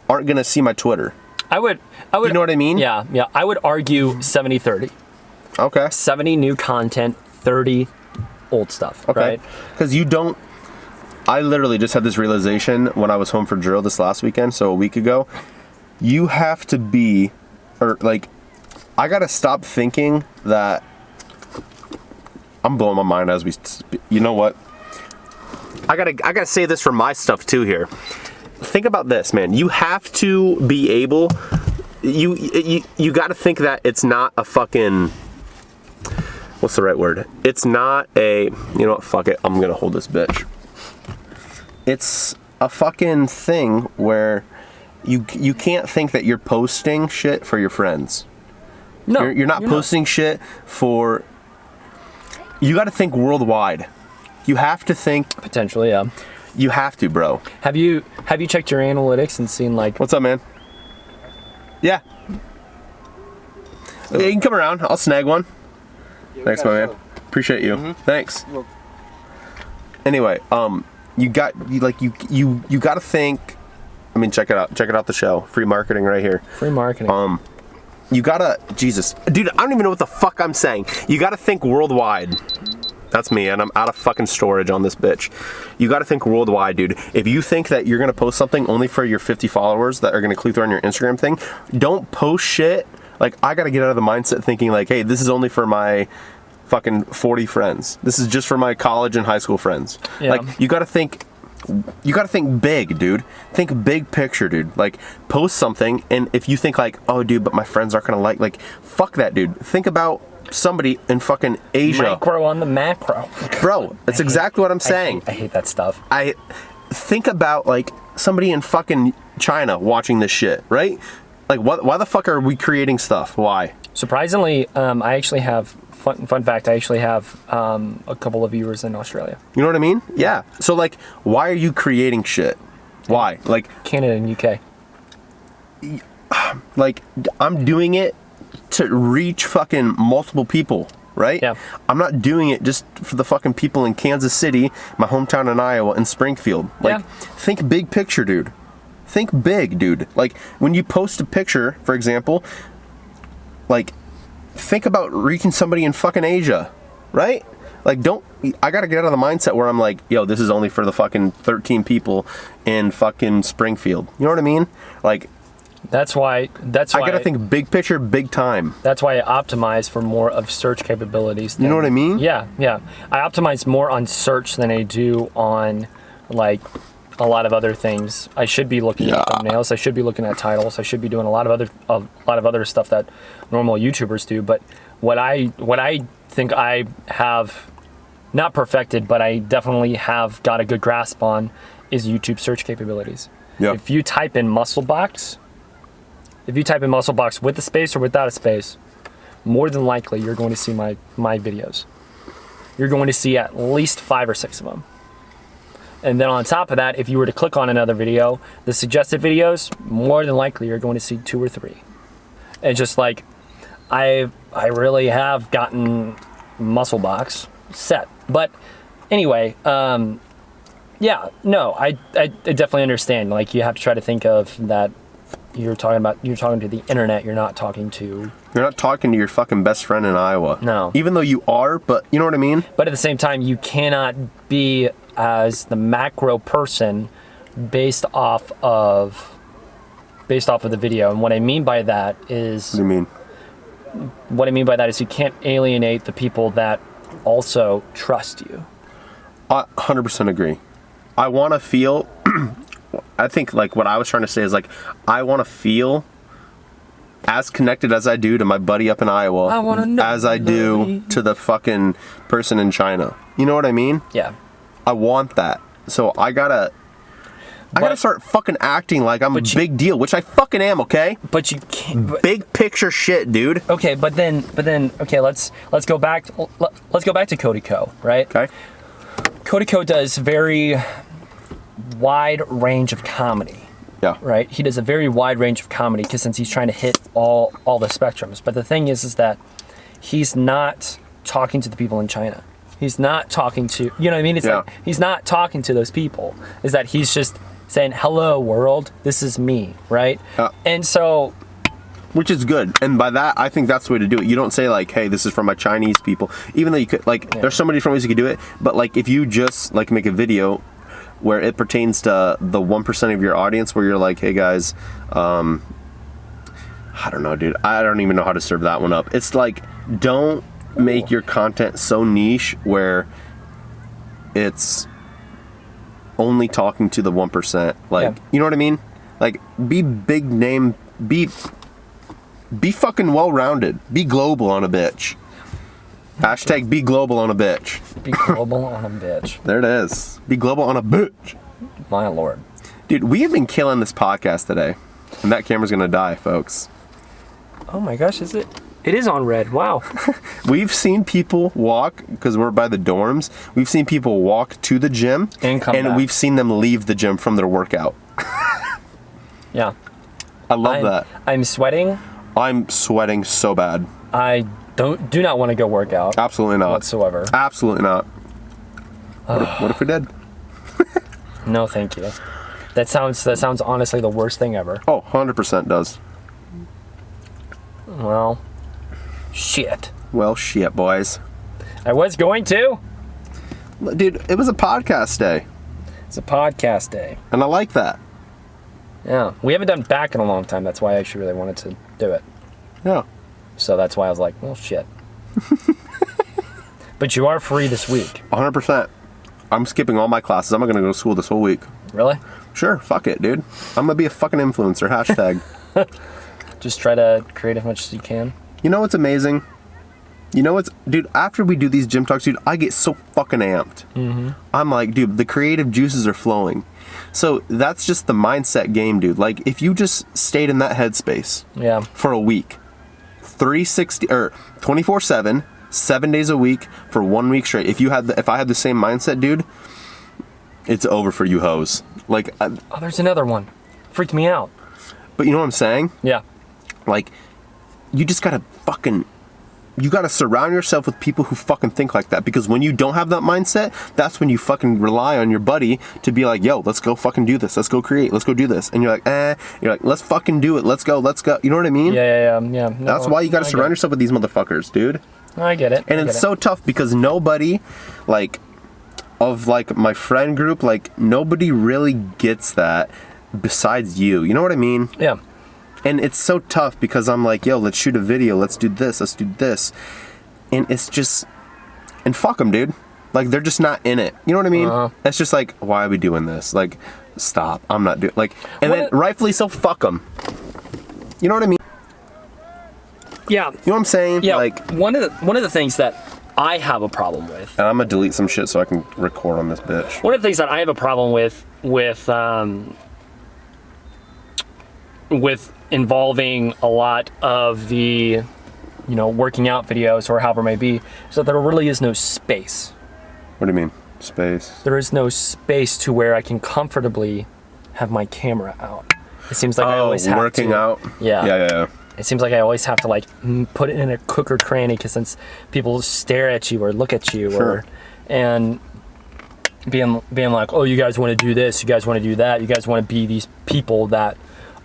aren't gonna see my Twitter. I would you know what I mean? Yeah. I would argue 70-30. Okay. 70 new content, 30 old stuff, okay. Right? Because I literally just had this realization when I was home for drill this last weekend, so a week ago. You have to be, or like, I gotta stop thinking that I'm blowing my mind as we speak. You know what? I gotta say this for my stuff too here. Think about this, man. You have to be able, you gotta think that it's not a fucking, what's the right word? It's not a, you know what, fuck it, I'm gonna hold this bitch. It's a fucking thing where you can't think that you're posting shit for your friends. No, you're not posting shit for. You got to think worldwide. You have to think potentially, yeah. You have to, bro. Have you checked your analytics and seen like? What's up, man? Yeah. Yeah, you can come around. I'll snag one. Thanks, my man. Appreciate you. Mm-hmm. Thanks. Anyway, you got to think. I mean, check it out. Check it out. The show, free marketing right here. Free marketing. You gotta, Jesus, dude. I don't even know what the fuck I'm saying. You gotta think worldwide. That's me, and I'm out of fucking storage on this bitch. You gotta think worldwide, dude. If you think that you're gonna post something only for your 50 followers that are gonna click through on your Instagram thing, don't post shit. Like, I gotta get out of the mindset thinking like, hey, this is only for my fucking 40 friends. This is just for my college and high school friends. Yeah. Like, you gotta think big, dude. Think big picture, dude. Like, post something, and if you think like, oh, dude, but my friends aren't gonna like, fuck that, dude. Think about somebody in fucking Asia. Micro on the macro. Bro, that's exactly what I'm saying. I hate that stuff. I think about like somebody in fucking China watching this shit, right? Like, why the fuck are we creating stuff? Why? Surprisingly, I actually have. Fun fact, I actually have a couple of viewers in Australia. You know what I mean? Yeah. So, like, why are you creating shit? Why? Like, Canada and UK. Like, I'm doing it to reach fucking multiple people, right? Yeah. I'm not doing it just for the fucking people in Kansas City, my hometown in Iowa, and Springfield. Like, think big picture, dude. Think big, dude. Like, when you post a picture, for example, like, think about reaching somebody in fucking Asia, right? Like, I gotta get out of the mindset where I'm like, yo, this is only for the fucking 13 people in fucking Springfield. You know what I mean? Like, that's why I gotta think big picture, big time. That's why I optimize for more of search capabilities. You know what I mean? Yeah. I optimize more on search than I do on like a lot of other things. I should be looking at thumbnails. I should be looking at titles. I should be doing a lot of other stuff that normal YouTubers do. But what I think I have not perfected, but I definitely have got a good grasp on is YouTube search capabilities. Yep. If you type in muscle box with a space or without a space, more than likely you're going to see my videos. You're going to see at least 5 or 6 of them. And then on top of that, if you were to click on another video, the suggested videos, more than likely you're going to see 2 or 3. And just like, I really have gotten muscle box set. But anyway, yeah, no, I definitely understand. Like, you have to try to think of that you're talking to the internet, you're not talking to your fucking best friend in Iowa. No. Even though you are, but you know what I mean? But at the same time, you cannot be as the macro person based off of the video. And what I mean by that is... What do you mean? What I mean by that is you can't alienate the people that also trust you. I 100% agree. I want to feel... I think, like, what I was trying to say is, like, I want to feel as connected as I do to my buddy up in Iowa as I do to the fucking person in China. You know what I mean? Yeah. I want that. So I gotta start fucking acting like I'm a big deal, which I fucking am, okay? But you can't. Big picture shit, dude. Okay, but then, okay, let's go back to Cody Co, right? Okay. Cody Co does very wide range of comedy. Yeah. Right? He does a very wide range of comedy because since he's trying to hit all the spectrums. But the thing is that he's not talking to the people in China. He's not talking to, you know what I mean? It's like, he's not talking to those people. Is that he's just saying, hello world, this is me, right? And so... Which is good. And by that, I think that's the way to do it. You don't say like, hey, this is from my Chinese people. Even though you could, like, there's so many different ways you could do it. But like, if you just like make a video where it pertains to the 1% of your audience, where you're like, hey guys, I don't know, dude. I don't even know how to serve that one up. It's like, don't make your content so niche where it's only talking to the 1%. Like, you know what I mean? Like, be big name, be fucking well-rounded. Be global on a bitch. Hashtag be global on a bitch. Be global on a bitch. There it is. Be global on a bitch. My lord. Dude, we have been killing this podcast today. And that camera's gonna die, folks. Oh my gosh, is it? It is on red. Wow. We've seen people walk, because we're by the dorms, we've seen people walk to the gym. And come back. We've seen them leave the gym from their workout. Yeah. I love that. I'm sweating. I'm sweating so bad. I do not want to go work out. Absolutely not. Whatsoever. Absolutely not. What if we did? No, thank you. That sounds honestly the worst thing ever. Oh, 100% does. Well, shit. Well, shit, boys. I was going to. Dude, it was a podcast day. It's a podcast day. And I like that. Yeah. We haven't done back in a long time. That's why I actually really wanted to do it. Yeah. So that's why I was like, well, shit. But you are free this week. 100%. I'm skipping all my classes. I'm not going to go to school this whole week. Really? Sure. Fuck it, dude. I'm going to be a fucking influencer. Hashtag. Just try to create as much as you can. You know what's amazing? You know what's... Dude, after we do these gym talks, dude, I get so fucking amped. Mm-hmm. I'm like, dude, the creative juices are flowing. So that's just the mindset game, dude. Like, if you just stayed in that headspace for a week, 360 or 24/7, 7 days a week for 1 week straight. If I had the same mindset, dude, it's over for you hoes. Like, oh, there's another one. Freaked me out. But you know what I'm saying? Yeah. Like, you just gotta you gotta surround yourself with people who fucking think like that, because when you don't have that mindset, that's when you fucking rely on your buddy to be like, yo, let's go fucking do this, let's go create, let's go do this, and you're like, let's fucking do it, let's go, you know what I mean? Yeah. No, that's why you gotta surround yourself with these motherfuckers, dude. I get it. And it's so tough because nobody, like, of like my friend group, like, nobody really gets that besides you know what I mean? Yeah. And it's so tough because I'm like, yo, let's shoot a video, let's do this. And it's just, and fuck them, dude. Like, they're just not in it. You know what I mean? It's just like, why are we doing this? Like, stop. I'm not doing like, and What then rightfully so, fuck them. You know what I mean? Yeah. You know what I'm saying? Yeah. Like, one of the things that I have a problem with. and I'm gonna delete some shit so I can record on this bitch. One of the things that I have a problem with involving a lot of the, working out videos or however it may be, is that there really is no space. What do you mean? Space? There is no space to where I can comfortably have my camera out. It seems like I always have working to. out? Yeah. Yeah. It seems like I always have to put it in a crook or cranny because since people stare at you or look at you Sure. and being like, oh, you guys want to do this, you guys want to do that, you guys want to be these people that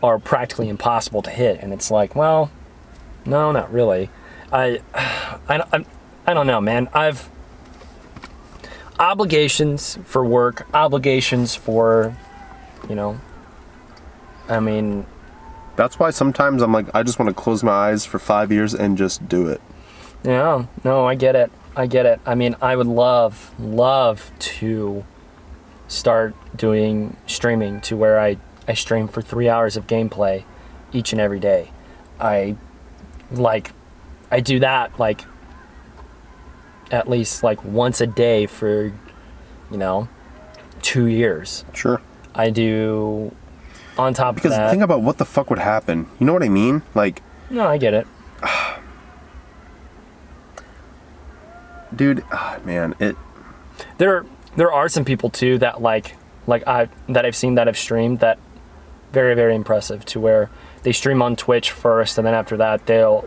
are practically impossible to hit, and it's like, well, no, not really. I don't know, man. I've obligations for work, obligations for, I mean. That's why sometimes I'm like, I just want to close my eyes for 5 years and just do it. Yeah, no, I get it. I mean, I would love to start doing streaming to where I stream for 3 hours of gameplay each and every day. I do that at least once a day for 2 years. Sure. I do on top Because of that. think about what the fuck would happen. You know what I mean? Like, No, I get it. dude, man, There are some people too that I've seen that have streamed that very, very impressive to where they stream on Twitch first and then after that they'll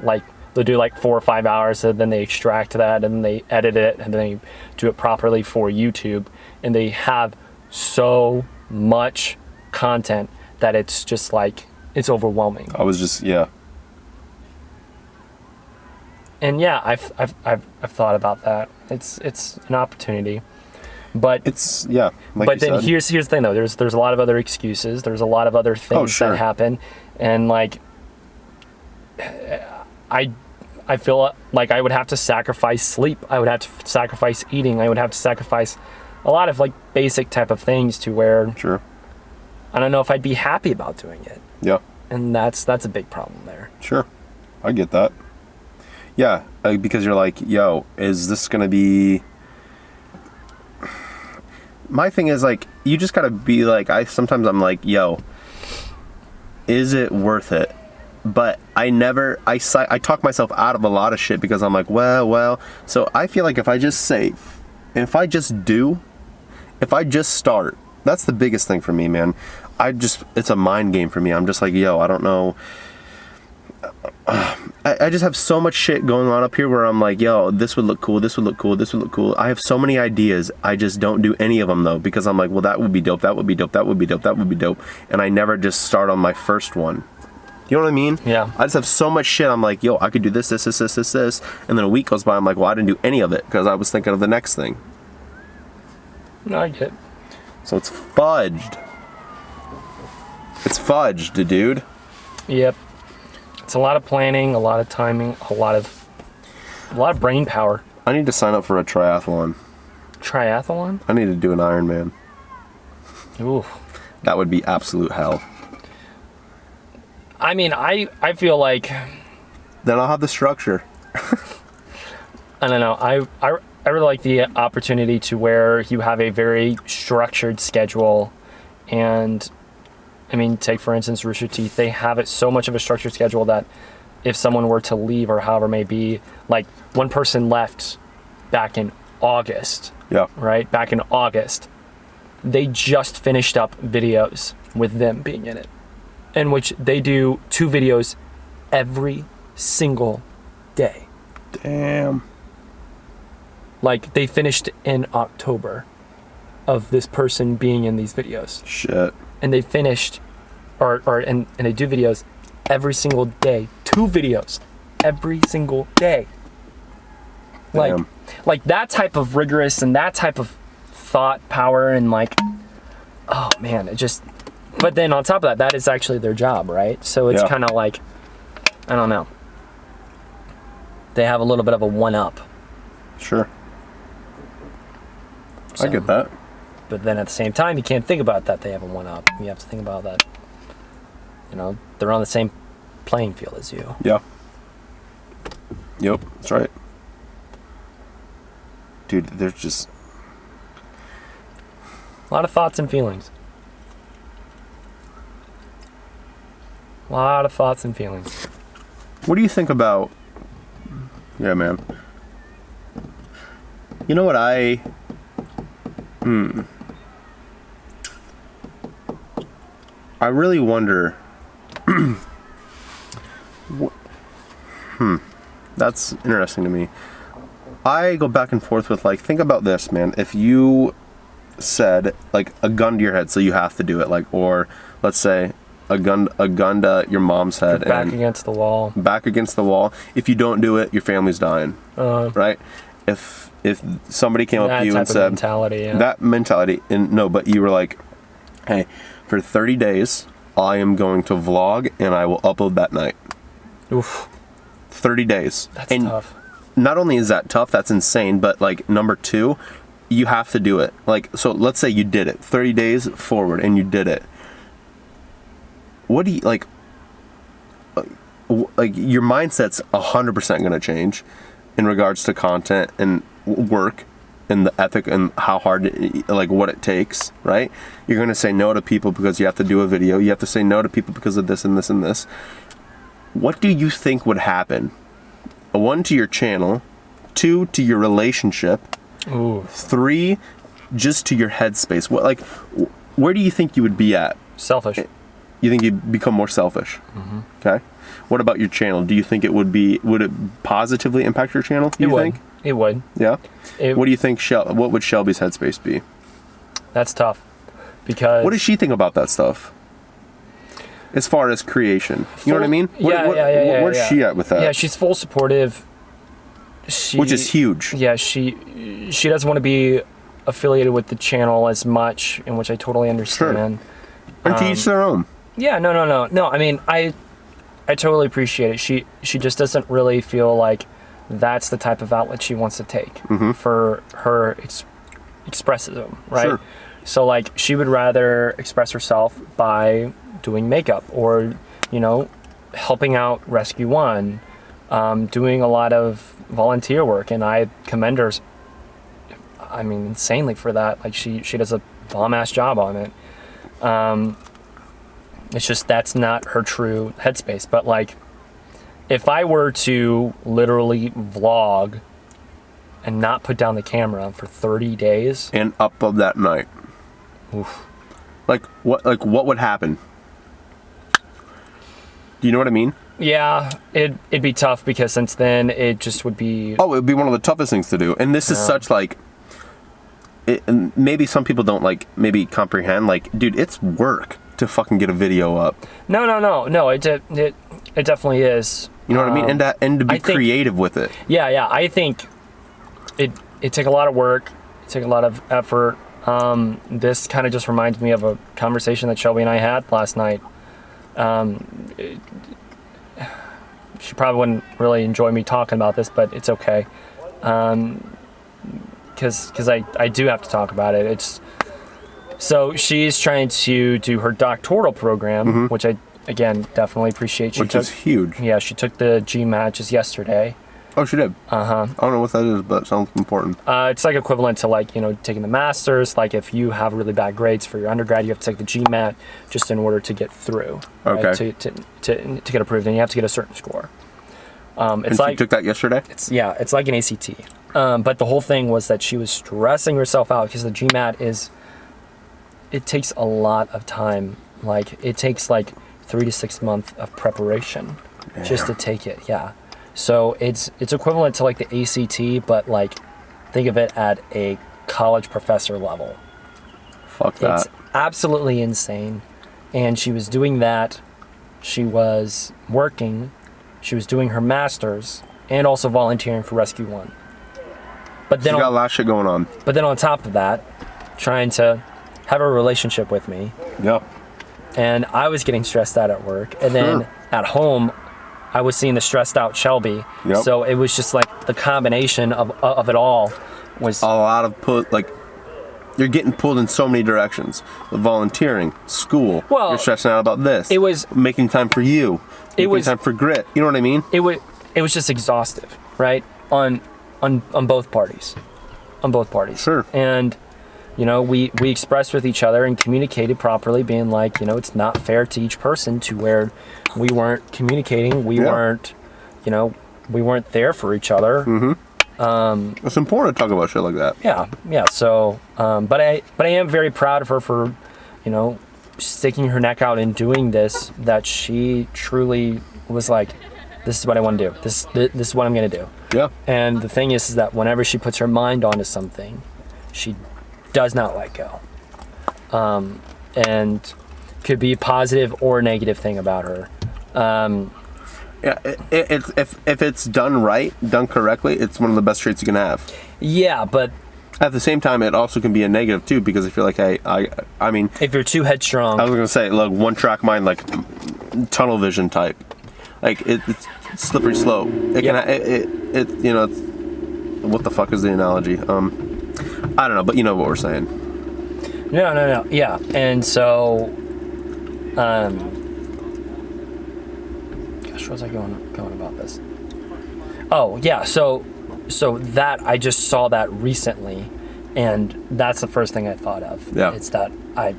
do 4 or 5 hours and then they extract that and then they edit it and then they do it properly for YouTube, and they have so much content that it's just it's overwhelming. I was just, yeah. And yeah, I've thought about that. It's an opportunity, but It's, yeah. Like but you then said. here's the thing though. There's a lot of other excuses. There's a lot of other things sure. that happen, and I feel like I would have to sacrifice sleep. I would have to sacrifice eating. I would have to sacrifice a lot of basic type of things to where Sure. I don't know if I'd be happy about doing it, Yeah. and that's a big problem there. Sure. I get that. Yeah, because you're like, yo, is this gonna be... My thing is you just gotta be sometimes I'm like, yo, is it worth it? But I talk myself out of a lot of shit because I'm like, well, so I feel like if I just start, that's the biggest thing for me, man. It's a mind game for me. I'm just like, yo, I don't know. I just have so much shit going on up here where I'm like, yo, this would look cool, this would look cool, this would look cool. I have so many ideas. I just don't do any of them though, because I'm like, well, that would be dope, that would be dope, that would be dope, that would be dope. And I never just start on my first one. You know what I mean? Yeah. I just have so much shit. I'm like, yo, I could do this. And then a week goes by, I'm like, well, I didn't do any of it because I was thinking of the next thing. No, I get it. So it's fudged. It's fudged, dude. Yep. It's a lot of planning, a lot of timing, a lot of brain power. I need to sign up for a triathlon. Triathlon? I need to do an Ironman. Ooh. That would be absolute hell. I mean, I feel like, Then I'll have the structure. I don't know. I really like the opportunity to where you have a very structured schedule. And I mean, take for instance Rooster Teeth. They have it so much of a structured schedule that if someone were to leave or however it may be, one person left back in August. Yeah. Right? Back in August. They just finished up videos with them being in it, in which they do 2 videos every single day. Damn. They finished in October of this person being in these videos. Shit. And they finished, and they do videos every single day. 2 videos every single day. Damn. That type of rigorous and that type of thought power and oh man, it just... But then on top of that is actually their job, right? So it's kind of I don't know. They have a little bit of a one-up. Sure. So, I get that. But then at the same time, you can't think about that they have a one-up. You have to think about that, they're on the same playing field as you. Yeah. Yep, that's right. Dude, there's just A lot of thoughts and feelings. A lot of thoughts and feelings. What do you think about... Yeah, man. You know what I... I really wonder... That's interesting to me. I go back and forth with, like, think about this, man. If you said, like, a gun to your head, so you have to do it, like, or let's say a gun to your mom's head, Back and against the wall. back against the wall. If you don't do it, your family's dying, right? If somebody came up That to you type and of said mentality, yeah. that mentality, and no, but you were like, hey, for 30 days, I am going to vlog and I will upload that night. Oof, 30 days. that's and tough. not only is that tough, that's insane, but like number two, you have to do it. Like, so let's say you did it 30 days forward and you did it. What do you like your mindset's 100% going to change in regards to content and work and the ethic and how hard, like what it takes, right? You're going to say no to people because you have to do a video. You have to say no to people because of this and this and this. What do you think would happen? 1, to your channel, 2, to your relationship, Ooh, 3, just to your headspace. What, like, where do you think you would be at? selfish. You think you'd become more selfish? Mm-hmm. Okay. What about your channel? Do you think would it positively impact your channel? It would. It would. Yeah. It, What do you think? What would Shelby's headspace be? That's tough. Because What does she think about that stuff? As far as creation, you know what I mean? Where's she at with that? Yeah, she's full supportive. Which is huge. Yeah, she doesn't want to be affiliated with the channel as much, in which I totally understand. And to each their own. Yeah, no. I mean, I totally appreciate it. She just doesn't really feel like that's the type of outlet she wants to take for her expressivism, right? Sure. So like, she would rather express herself by doing makeup or, helping out Rescue One, doing a lot of volunteer work, and I commend her, I mean, insanely for that. Like, she does a bomb-ass job on it. It's just that's not her true headspace. But like, if I were to literally vlog and not put down the camera for 30 days And upload that night. oof, Like what would happen? Do you know what I mean? yeah, it'd be tough, because since then it just would be Oh, it would be one of the toughest things to do. And this is such like, and maybe some people don't like maybe comprehend. Like, dude, it's work to fucking get a video up. no. It definitely is. You know what I mean? And to be I think- creative with it. Yeah. I think it take a lot of work, it take a lot of effort. This kind of just reminds me of a conversation that Shelby and I had last night. She probably wouldn't really enjoy me talking about this, but it's okay. Because I do have to talk about it. So she's trying to do her doctoral program, which I, again, definitely appreciate. Which is huge. Yeah, she took the GMAT just yesterday. Oh, she did? Uh-huh. I don't know what that is, but it sounds important. It's like equivalent to like, taking the master's. Like, if you have really bad grades for your undergrad, you have to take the GMAT just in order to get through. Right? Okay. To get approved, and you have to get a certain score. And It's she like took that yesterday? it's like an ACT. But the whole thing was that she was stressing herself out because the GMAT it takes a lot of time. Like, it takes like 3 to 6 months of preparation just to take it. Yeah. So it's equivalent to like the ACT, but like, think of it at a college professor level. Fuck that. It's absolutely insane. And she was doing that. She was working. She was doing her master's and also volunteering for Rescue One. But She then, got a lot of shit going on. but then on top of that, trying to have a relationship with me. Yeah. And I was getting stressed out at work. And then at home, I was seeing the stressed out Shelby. Yep. So it was just like the combination of it all was... A lot of you're getting pulled in so many directions. Volunteering, school. Well, you're stressing out about this. it was- making time for you. Making time for grit. You know what I mean? It was just exhaustive, right? On both parties. On both parties. Sure. And you know, we expressed with each other and communicated properly, being like, you know, it's not fair to each person to where we weren't communicating, we weren't, you know, we weren't there for each other. Mm-hmm. It's important to talk about shit like that. Yeah. So, but I am very proud of her for, you know, sticking her neck out and doing this. That she truly was like, this is what I want to do. This is what I'm gonna do. Yeah. And the thing is that whenever she puts her mind onto something, she does not let go. And could be a positive or negative thing about her. Yeah, if it's done right, done correctly, it's one of the best traits you can have. Yeah, but At the same time, it also can be a negative too, because I feel like, hey, I mean, if you're too headstrong, I was gonna say, look, one track mind, like tunnel vision type, like it's slippery slope. It Yep. can, you know, it's, what the fuck is the analogy? I don't know, but you know what we're saying. no, yeah, and so, gosh, what was I going about this? Oh yeah, so that I just saw that recently, and that's the first thing I thought of. Yeah. It's that I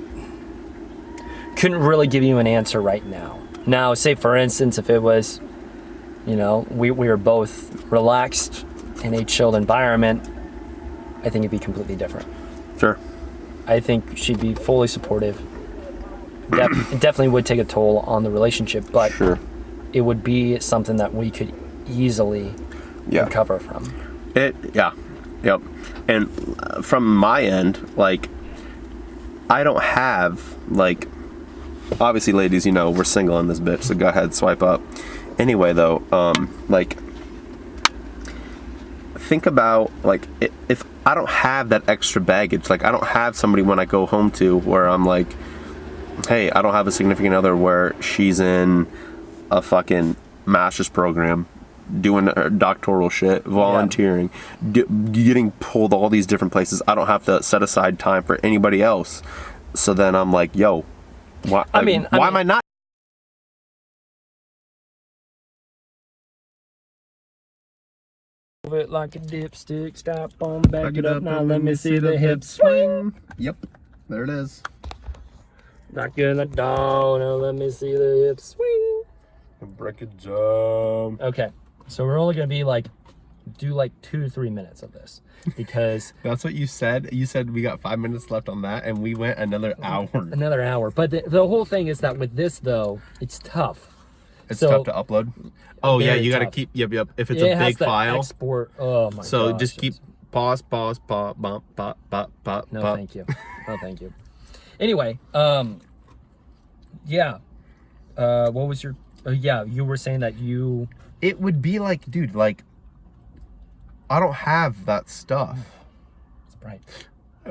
couldn't really give you an answer right now. Now, say for instance, if it was, you know, we were both relaxed in a chilled environment, I think it'd be completely different. Sure. I think she'd be fully supportive. It definitely would take a toll on the relationship, but Sure. it would be something that we could easily recover from. Yep. And from my end, like, I don't have, like, obviously, ladies, you know, we're single in this bitch, so go ahead, swipe up. Anyway, though, like, think about, like, if I don't have that extra baggage, like, I don't have somebody when I go home to where I'm like, hey, I don't have a significant other where she's in a fucking master's program, doing her doctoral shit, volunteering, getting pulled all these different places. I don't have to set aside time for anybody else. So then I'm like, yo, why am I not? Move it like a dipstick, stop on, back it up, now let me see the hips swing. Yep, there it is. Not gonna down, now let me see the hips swing. Break it jump. Okay, so we're only gonna be like, do like 2 to 3 minutes of this, because That's what you said. You said we got 5 minutes left on that, and we went another hour. another hour. But the whole thing is that with this though, it's tough. It's So- tough to upload. Oh yeah, Very you gotta tough. keep. Yep. If it's It a has big to file, export. Oh my god. so just keep pause, pop, bump, pop. No, thank you. No, thank you. Anyway, yeah. What was your? Yeah, you were saying that you. It would be like, dude, like, I don't have that stuff. It's bright. I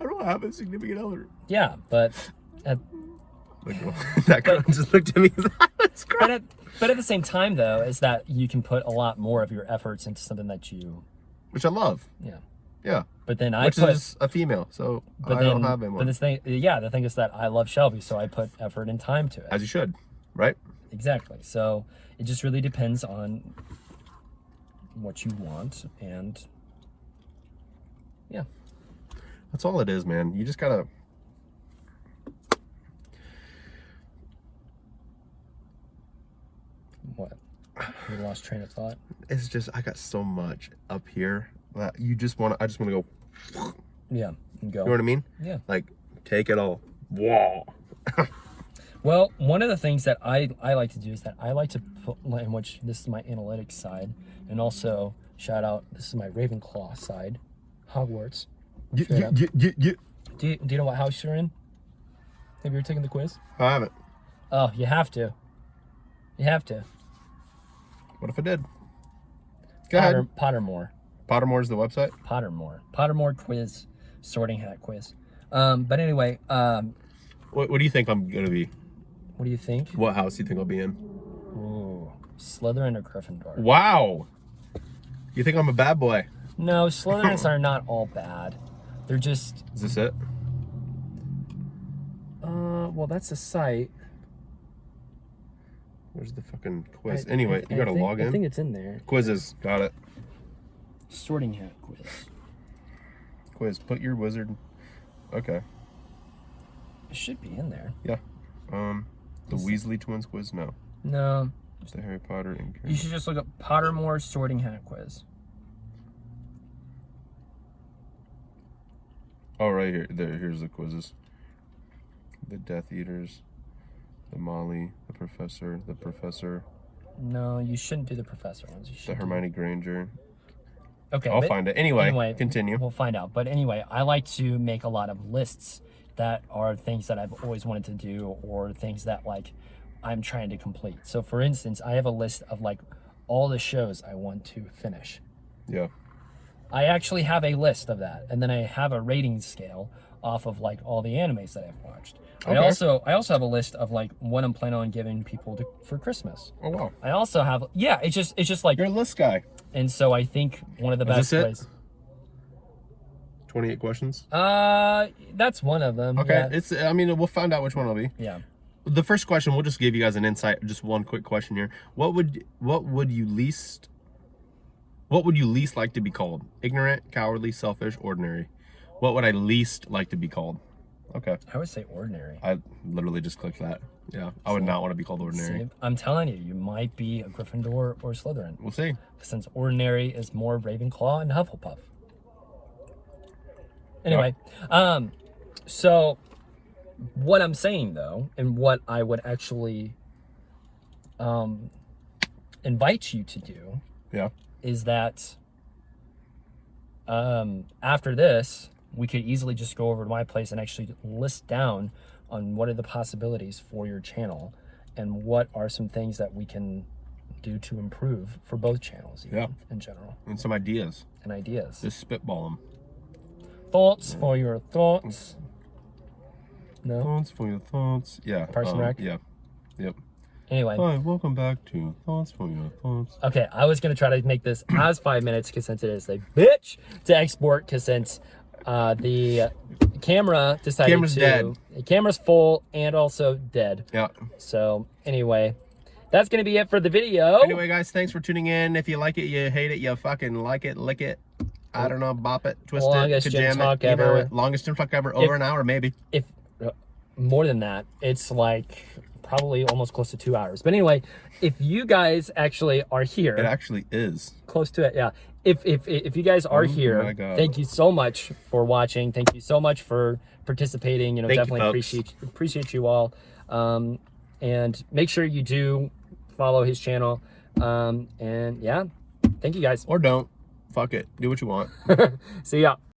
don't have a significant other. Yeah, but. That girl just looked at me. That's great. But at the same time, though, is that you can put a lot more of your efforts into something that you. Which I love. Yeah. Yeah. But then Which is a female, so I don't have anyone. But this thing, yeah, the thing is that I love Shelby, so I put effort and time to it. As you should, right? Exactly. So it just really depends on what you want, and yeah. That's all it is, man. You just gotta. What? You lost train of thought? It's just, I got so much up here that you just want to. I just want to go. Yeah. And go. You know what I mean? Yeah. Like, take it all. Whoa. Well, one of the things that I like to do is that I like to put, in which this is my analytics side, and also shout out, this is my Ravenclaw side, Hogwarts. Straight up. Yeah. Do you know what house you're in? Have you ever taken the quiz? I haven't. Oh, you have to. You have to. What if I did? Go ahead. Pottermore. Pottermore's the website. Pottermore quiz, sorting hat quiz. But anyway, What do you think I'm gonna be? what do you think? What house do you think I'll be in? Ooh, Slytherin or Gryffindor? Wow. You think I'm a bad boy? No, Slytherins are not all bad. They're just. Is this it? Well, that's a site. Where's the fucking quiz? Anyway, you gotta log in. I think it's in there. Quizzes. Got it. Sorting hat quiz. Quiz. Put your wizard. Okay. It should be in there. Yeah. The Weasley twins quiz? No. No. It's the Harry Potter and... You should just look up Pottermore sorting hat quiz. Oh, right here. Here's the quizzes. The Death Eaters. The Molly. The Professor. No, you shouldn't do the professor ones. You The should Hermione Granger. Okay. I'll find it. Anyway, continue. We'll find out. But anyway, I like to make a lot of lists that are things that I've always wanted to do or things that like I'm trying to complete. So for instance, I have a list of like all the shows I want to finish. Yeah. I actually have a list of that. And then I have a rating scale off of like all the animes that I've watched. Okay. I also have a list of like what I'm planning on giving people for Christmas. Oh wow. I also have it's just like You're a list guy. and so I think one of the best ways. 28 questions? That's one of them. Okay. Yeah. We'll find out which one it'll be. Yeah. The first question, we'll just give you guys an insight, just one quick question here. What would you least like to be called? Ignorant, cowardly, selfish, ordinary. What would I least like to be called? Okay. I would say ordinary. I literally just clicked that. Yeah. I would not want to be called ordinary. See, I'm telling you, you might be a Gryffindor or Slytherin. We'll see. Since ordinary is more Ravenclaw and Hufflepuff. Anyway, so what I'm saying though, and what I would actually invite you to do, Yeah. is that after this, we could easily just go over to my place and actually list down on what are the possibilities for your channel and what are some things that we can do to improve for both channels in general. And some ideas. And ideas. Just spitball them. Thoughts for your thoughts. No? Thoughts for your thoughts. Yeah. Parks and Rec? Yeah. Yep. Anyway. Hi, welcome back to Thoughts for Your Thoughts. Okay, I was going to try to make this as 5 minutes because since it is a bitch to export because since the camera decided Camera's dead. The camera's full and also dead. Yeah. So anyway, that's going to be it for the video. Anyway, guys, thanks for tuning in. If you like it, you hate it, you fucking like it, lick it. I don't know, bop it, twist Longest it, gym jam talk it. ever. Longest gym talk ever. Over an hour, maybe. If more than that, it's like probably almost close to 2 hours. But anyway, if you guys actually are here, It actually is. close to it, yeah. If you guys are Oh here, my God. thank you so much for watching. Thank you so much for participating. You know, Thank you, definitely folks. appreciate you all. And make sure you do follow his channel. And yeah, thank you guys. Or don't. Fuck it. Do what you want. See ya.